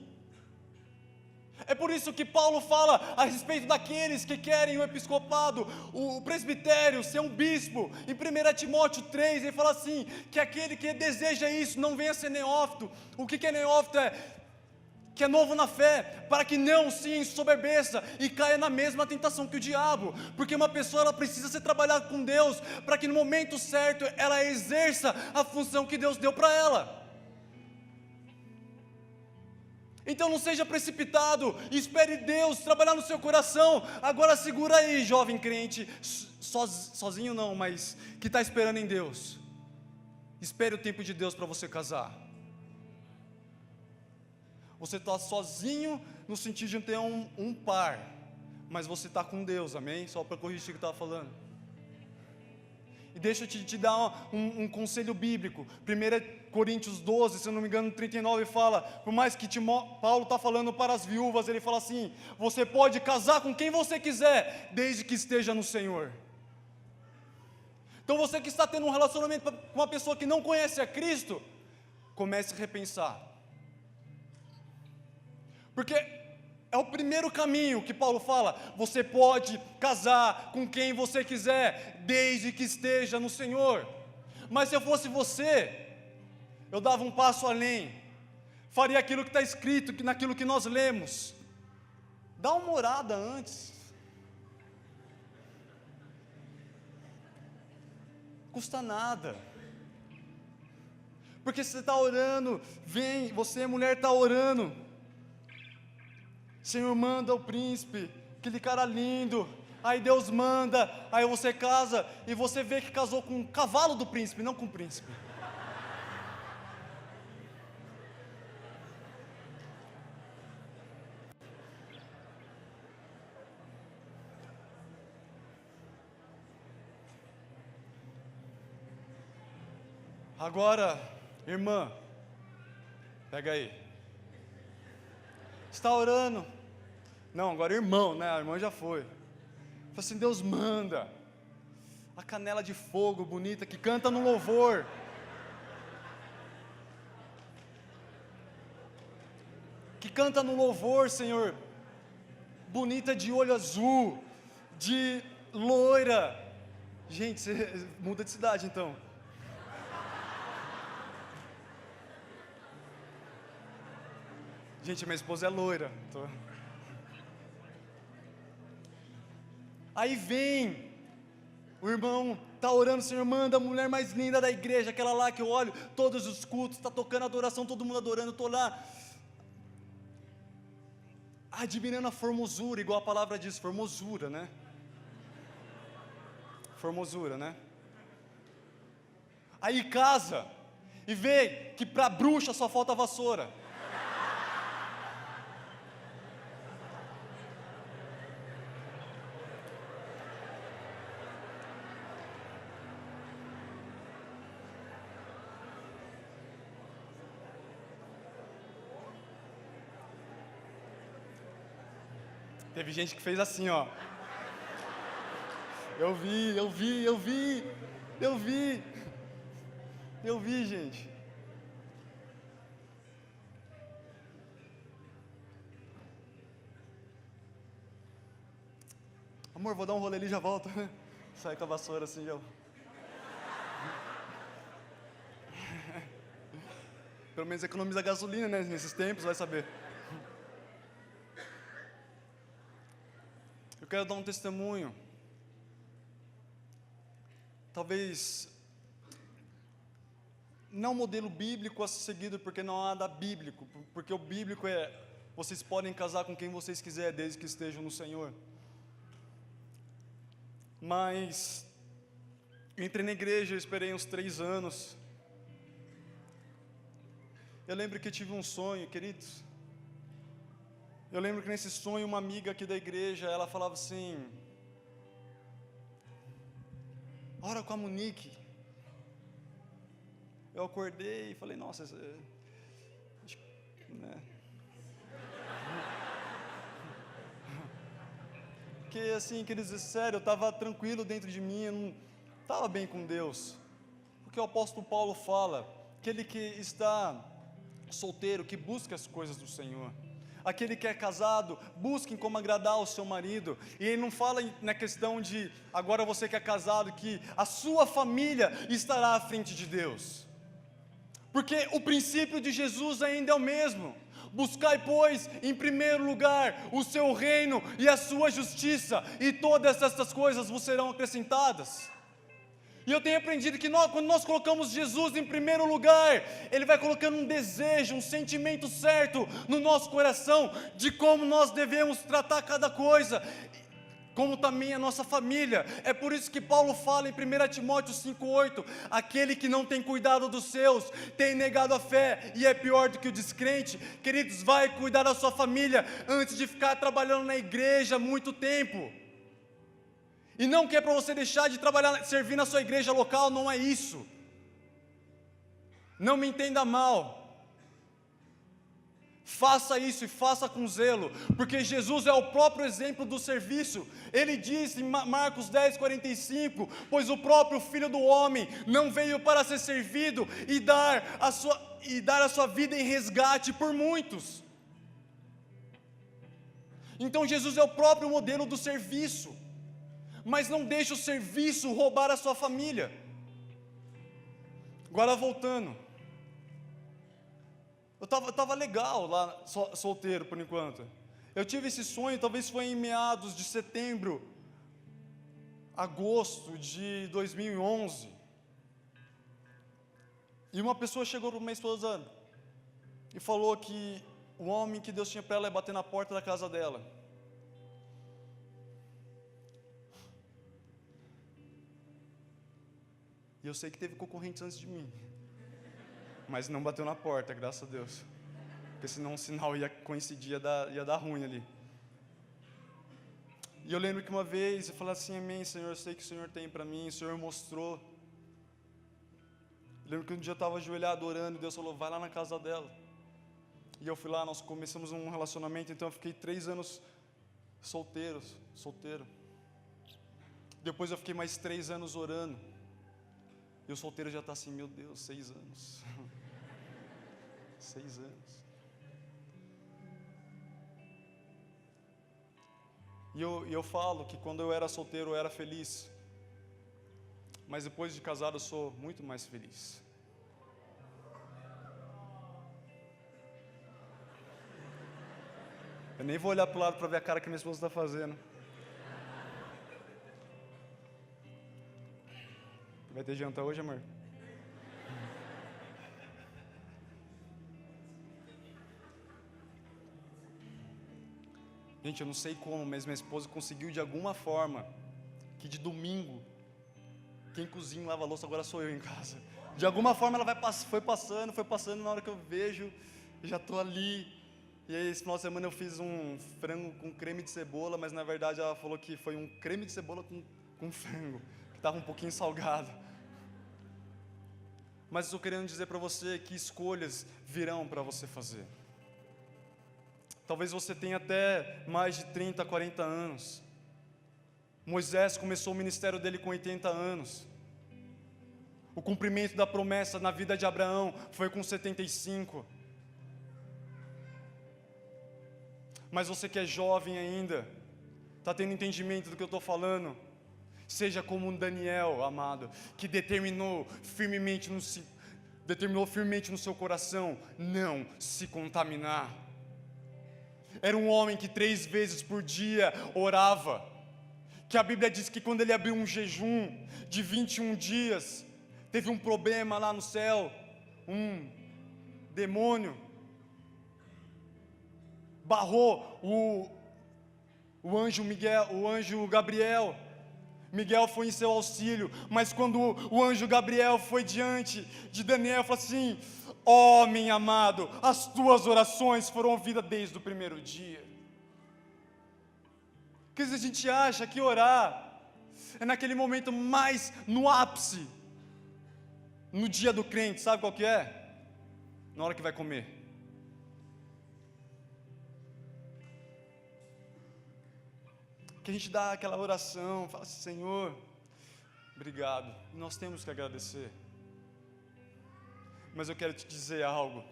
B: É por isso que Paulo fala a respeito daqueles que querem o episcopado, o presbitério, ser um bispo. Em 1 Timóteo 3, ele fala assim, que aquele que deseja isso não venha ser neófito. O que é neófito? Que é novo na fé, para que não se ensoberbeça e caia na mesma tentação que o diabo, porque uma pessoa ela precisa ser trabalhada com Deus, para que no momento certo ela exerça a função que Deus deu para ela. Então não seja precipitado, espere Deus trabalhar no seu coração. Agora segura aí, jovem crente, sozinho não, mas que está esperando em Deus. Espere o tempo de Deus para você casar. Você está sozinho no sentido de ter um par, mas você está com Deus, amém? Só para corrigir o que eu estava falando. E deixa eu te dar um conselho bíblico. 1 Coríntios 12, se eu não me engano, 39 fala, por mais que Paulo está falando para as viúvas, ele fala assim, você pode casar com quem você quiser, desde que esteja no Senhor. Então você que está tendo um relacionamento com uma pessoa que não conhece a Cristo, comece a repensar. Porque é o primeiro caminho que Paulo fala, você pode casar com quem você quiser, desde que esteja no Senhor. Mas se eu fosse você, eu dava um passo além, faria aquilo que está escrito, naquilo que nós lemos. Dá uma orada antes. Custa nada. Porque você está orando, você mulher está orando. Senhor, manda o príncipe, aquele cara lindo. Aí Deus manda, aí você casa e você vê que casou com o cavalo do príncipe, não com o príncipe. Agora, irmã, pega aí. Está orando? Não, agora irmão, né? A irmã já foi. Fala assim, Deus manda a canela de fogo bonita que canta no louvor. Que canta no louvor, Senhor. Bonita de olho azul, de loira. Gente, você muda de cidade então. Gente, minha esposa é loira. Aí vem, o irmão está orando, Senhor, manda a mulher mais linda da igreja, aquela lá que eu olho, todos os cultos, está tocando adoração, todo mundo adorando, estou lá, admirando a formosura, igual a palavra diz, formosura, né? Formosura, né? Aí casa, e vê que para bruxa só falta vassoura. Teve gente que fez assim, ó. Eu vi, gente. Amor, vou dar um rolê ali e já volto. Sai com a vassoura assim, já. Pelo menos economiza gasolina, né? Nesses tempos, vai saber. Eu quero dar um testemunho. Talvez não modelo bíblico a ser seguido, porque não há nada bíblico, porque o bíblico é, vocês podem casar com quem vocês quiserem, desde que estejam no Senhor. Mas, eu entrei na igreja, eu esperei uns 3 anos. Eu lembro que eu tive um sonho, queridos. Eu lembro que nesse sonho, uma amiga aqui da igreja, ela falava assim, ora com a Monique. Eu acordei e falei, nossa, né? Porque assim, queridos, sério, eu estava tranquilo dentro de mim, eu não estava bem com Deus. Porque o apóstolo Paulo fala, aquele que está solteiro, que busca as coisas do Senhor. aquele que é casado, busquem como agradar o seu marido. E ele não fala na questão de, agora você que é casado, que a sua família estará à frente de Deus. Porque o princípio de Jesus ainda é o mesmo. Buscai, pois, em primeiro lugar o seu reino e a sua justiça, e todas essas coisas vos serão acrescentadas. E eu tenho aprendido que quando nós colocamos Jesus em primeiro lugar, Ele vai colocando um desejo, um sentimento certo no nosso coração, de como nós devemos tratar cada coisa, como também a nossa família. É por isso que Paulo fala em 1 Timóteo 5,8, aquele que não tem cuidado dos seus, tem negado a fé, e é pior do que o descrente. Queridos, vai cuidar da sua família, antes de ficar trabalhando na igreja muito tempo. E não que é para você deixar de trabalhar, servir na sua igreja local, não é isso. Não me entenda mal. Faça isso e faça com zelo, porque Jesus é o próprio exemplo do serviço. Ele disse em Marcos 10:45, pois o próprio Filho do Homem não veio para ser servido e dar a sua vida em resgate por muitos. Então Jesus é o próprio modelo do serviço. Mas não deixe o serviço roubar a sua família. Agora voltando. Eu estava legal lá, solteiro por enquanto. Eu tive esse sonho, talvez foi em meados de setembro, agosto de 2011. E uma pessoa chegou para minha esposa e falou que o homem que Deus tinha para ela ia bater na porta da casa dela. E eu sei que teve concorrentes antes de mim, mas não bateu na porta, graças a Deus, porque senão o sinal ia coincidir, ia dar ruim ali. E eu lembro que uma vez eu falei assim: amém, Senhor, eu sei que o Senhor tem para mim, o Senhor mostrou. Eu lembro que um dia eu estava ajoelhado orando, e Deus falou: vai lá na casa dela. E eu fui lá, nós começamos um relacionamento, então eu fiquei 3 anos solteiro. Depois eu fiquei mais 3 anos orando. E o solteiro já está assim: meu Deus, 6 anos. 6 anos. E eu falo que quando eu era solteiro eu era feliz. Mas depois de casado eu sou muito mais feliz. Eu nem vou olhar para o lado para ver a cara que minha esposa está fazendo. Vai ter janta hoje, amor? Gente, eu não sei como, mas minha esposa conseguiu de alguma forma que de domingo, quem cozinha e lava a louça agora sou eu em casa. De alguma forma ela foi passando, na hora que eu vejo, eu já estou ali. E aí esse final de semana eu fiz um frango com creme de cebola, mas na verdade ela falou que foi um creme de cebola com frango, que estava um pouquinho salgado. Mas estou querendo dizer para você que escolhas virão para você fazer. Talvez você tenha até mais de 30, 40 anos. Moisés começou o ministério dele com 80 anos. O cumprimento da promessa na vida de Abraão foi com 75. Mas você que é jovem ainda, está tendo entendimento do que eu estou falando? Seja como um Daniel, amado, que determinou firmemente no seu coração não se contaminar. Era um homem que 3 vezes por dia orava, que a Bíblia diz que quando ele abriu um jejum de 21 dias, teve um problema lá no céu, um demônio barrou o anjo Gabriel. Miguel foi em seu auxílio, mas quando o anjo Gabriel foi diante de Daniel, falou assim: homem amado, as tuas orações foram ouvidas desde o primeiro dia. Porque a gente acha que orar é naquele momento mais no ápice, no dia do crente, sabe qual que é? Na hora que vai comer. Que a gente dá aquela oração, fala assim: Senhor, obrigado. E nós temos que agradecer. Mas eu quero te dizer algo,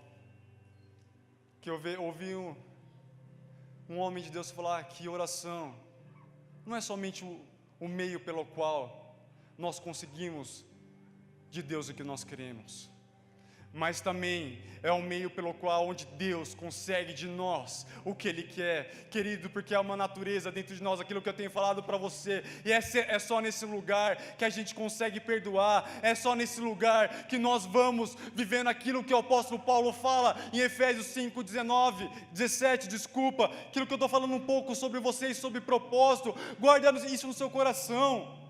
B: que eu ouvi um homem de Deus falar que oração não é somente o meio pelo qual nós conseguimos de Deus o que nós queremos, mas também é um meio pelo qual onde Deus consegue de nós o que Ele quer, querido, porque há uma natureza dentro de nós, aquilo que eu tenho falado para você, e é só nesse lugar que a gente consegue perdoar, é só nesse lugar que nós vamos vivendo aquilo que o apóstolo Paulo fala em Efésios 5, 17, desculpa, aquilo que eu estou falando um pouco sobre vocês, sobre propósito, guarda isso no seu coração,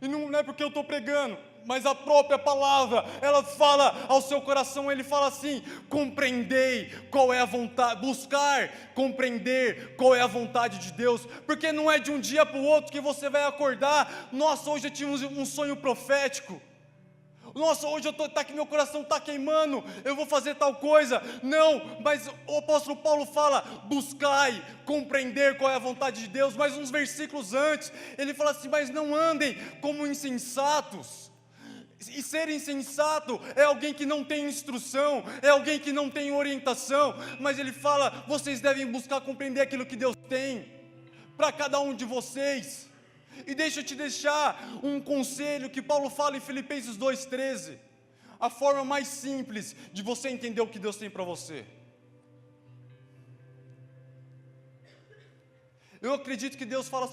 B: e não é porque eu estou pregando, mas a própria palavra, ela fala ao seu coração, ele fala assim: compreendei qual é a vontade, buscar compreender qual é a vontade de Deus, porque não é de um dia para o outro que você vai acordar, nossa, hoje eu tive um sonho profético, nossa, hoje tá aqui, meu coração está queimando, eu vou fazer tal coisa. Não, mas o apóstolo Paulo fala: buscai compreender qual é a vontade de Deus. Mas uns versículos antes, ele fala assim: mas não andem como insensatos. E ser insensato é alguém que não tem instrução, é alguém que não tem orientação, mas ele fala: vocês devem buscar compreender aquilo que Deus tem para cada um de vocês. E deixa eu te deixar um conselho que Paulo fala em Filipenses 2,13, a forma mais simples de você entender o que Deus tem para você. Eu acredito que Deus fala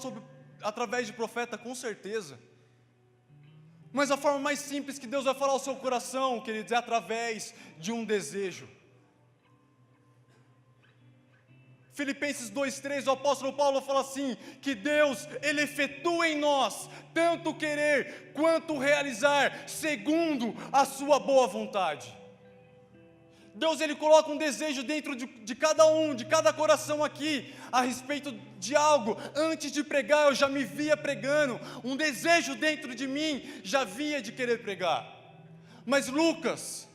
B: através de profeta, com certeza, mas a forma mais simples que Deus vai falar ao seu coração, queridos, é através de um desejo. Filipenses 2,3, o apóstolo Paulo fala assim, que Deus, Ele efetua em nós, tanto querer quanto realizar, segundo a sua boa vontade. Deus, Ele coloca um desejo dentro de cada um, de cada coração aqui, a respeito de algo. Antes de pregar, eu já me via pregando, um desejo dentro de mim, já via de querer pregar. Mas Lucas,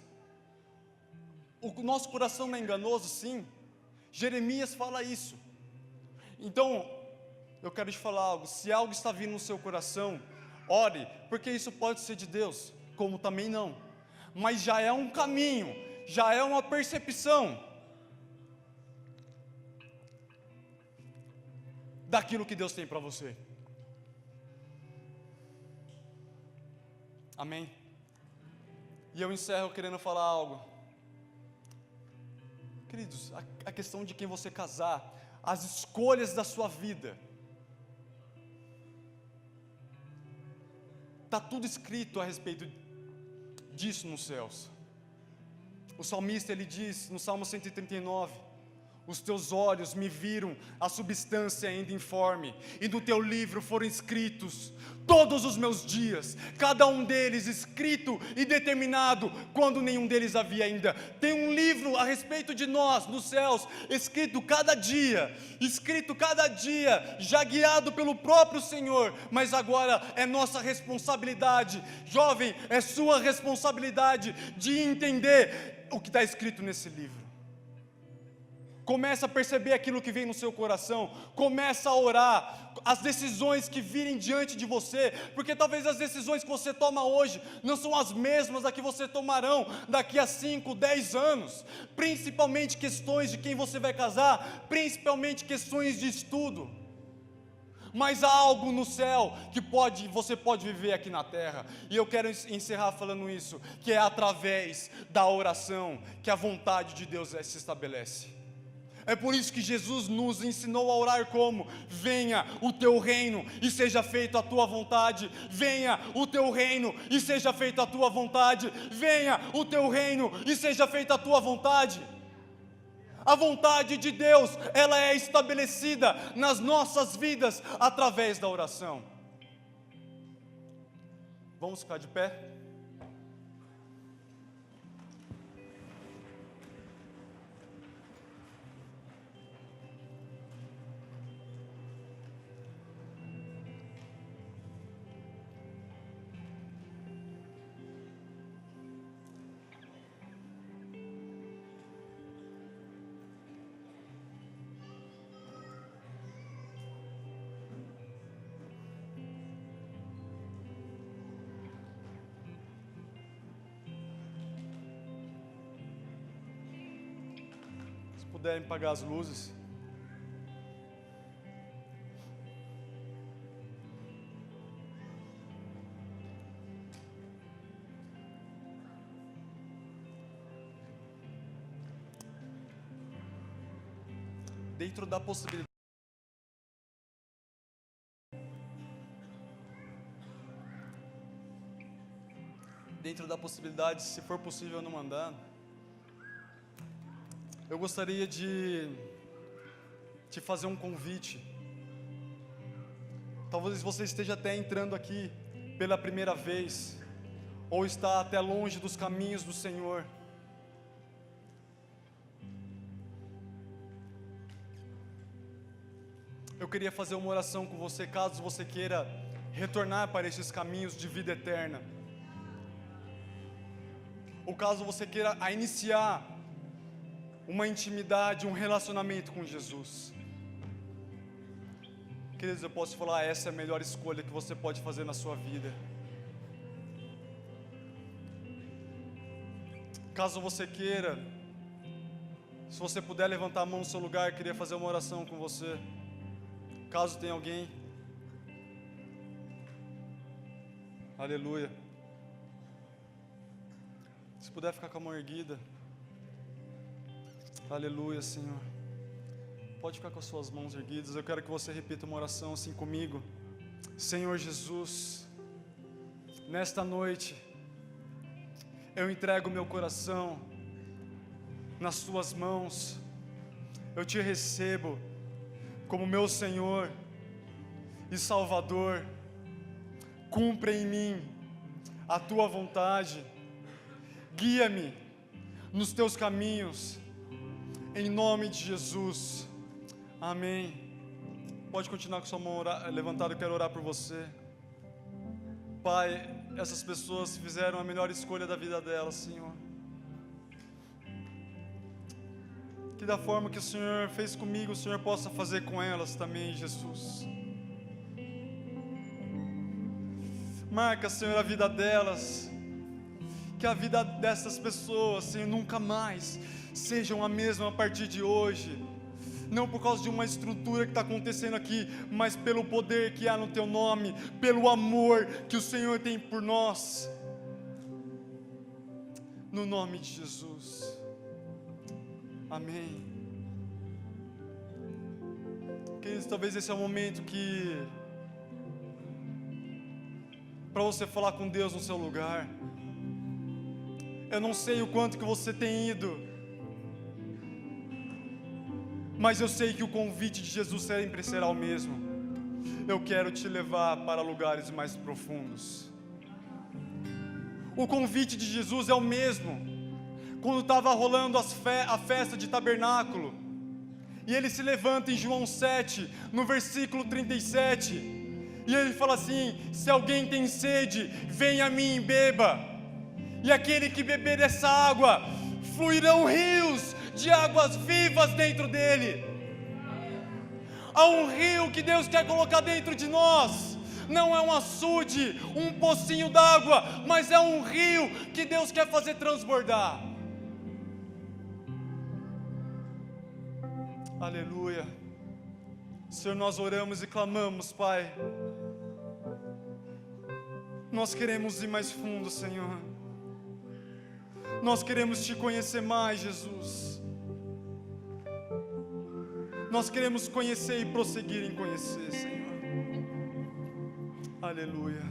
B: o nosso coração não é enganoso, sim. Jeremias fala isso. Então, eu quero te falar algo: se algo está vindo no seu coração, ore, porque isso pode ser de Deus, como também não, mas já é um caminho, já é uma percepção daquilo que Deus tem para você. Amém? E eu encerro querendo falar algo. Queridos, a questão de quem você casar, as escolhas da sua vida, está tudo escrito a respeito disso nos céus. O salmista, ele diz no Salmo 139, os teus olhos me viram a substância ainda informe, e no teu livro foram escritos todos os meus dias, cada um deles escrito e determinado, quando nenhum deles havia ainda. Tem um livro a respeito de nós, nos céus, escrito cada dia, já guiado pelo próprio Senhor, mas agora é nossa responsabilidade, jovem, é sua responsabilidade de entender o que está escrito nesse livro. Começa a perceber aquilo que vem no seu coração, começa a orar, as decisões que virem diante de você, porque talvez as decisões que você toma hoje, não são as mesmas a que você tomarão daqui a 5, 10 anos, principalmente questões de quem você vai casar, principalmente questões de estudo, mas há algo no céu que você pode viver aqui na terra, e eu quero encerrar falando isso, que é através da oração, que a vontade de Deus se estabelece. É por isso que Jesus nos ensinou a orar como: venha o teu reino e seja feita a tua vontade, venha o teu reino e seja feita a tua vontade, venha o teu reino e seja feita a tua vontade. A vontade de Deus, ela é estabelecida nas nossas vidas através da oração. Vamos ficar de pé? Puderem apagar as luzes. dentro da possibilidade. Dentro da possibilidade, se for possível não mandar, eu gostaria de te fazer um convite. Talvez você esteja até entrando aqui pela primeira vez, ou está até longe dos caminhos do Senhor. Eu queria fazer uma oração com você, caso você queira retornar para esses caminhos de vida eterna, ou caso você queira iniciar uma intimidade, um relacionamento com Jesus. Queridos, eu posso falar, essa é a melhor escolha que você pode fazer na sua vida. Caso você queira, se você puder levantar a mão no seu lugar, eu queria fazer uma oração com você. Caso tenha alguém. Aleluia. Se puder ficar com a mão erguida. Aleluia, Senhor. Pode ficar com as suas mãos erguidas. Eu quero que você repita uma oração assim comigo. Senhor Jesus, nesta noite, eu entrego meu coração nas tuas mãos. Eu te recebo como meu Senhor e Salvador. Cumpra em mim a tua vontade. Guia-me nos teus caminhos. Em nome de Jesus. Amém. Pode continuar com sua mão levantada, eu quero orar por você. Pai, essas pessoas fizeram a melhor escolha da vida delas, Senhor. Que da forma que o Senhor fez comigo, o Senhor possa fazer com elas também, Jesus. Marca, Senhor, a vida delas. Que a vida dessas pessoas, Senhor, nunca mais sejam a mesma a partir de hoje. Não por causa de uma estrutura que está acontecendo aqui, mas pelo poder que há no Teu nome, pelo amor que o Senhor tem por nós. No nome de Jesus. Amém. Queridos, talvez esse é o momento para você falar com Deus no seu lugar. Eu não sei o quanto que você tem ido, mas eu sei que o convite de Jesus sempre será o mesmo. Eu quero te levar para lugares mais profundos. O convite de Jesus é o mesmo. Quando estava rolando a festa de tabernáculo, e ele se levanta em João 7, no versículo 37, e ele fala assim: se alguém tem sede, venha a mim e beba. E aquele que beber dessa água, fluirão rios de águas vivas dentro dele. Há um rio que Deus quer colocar dentro de nós. Não é um açude, um pocinho d'água, mas é um rio que Deus quer fazer transbordar. Aleluia. Senhor, nós oramos e clamamos, Pai. Nós queremos ir mais fundo, Senhor. Nós queremos te conhecer mais, Jesus. Nós queremos conhecer e prosseguir em conhecer, Senhor. Aleluia.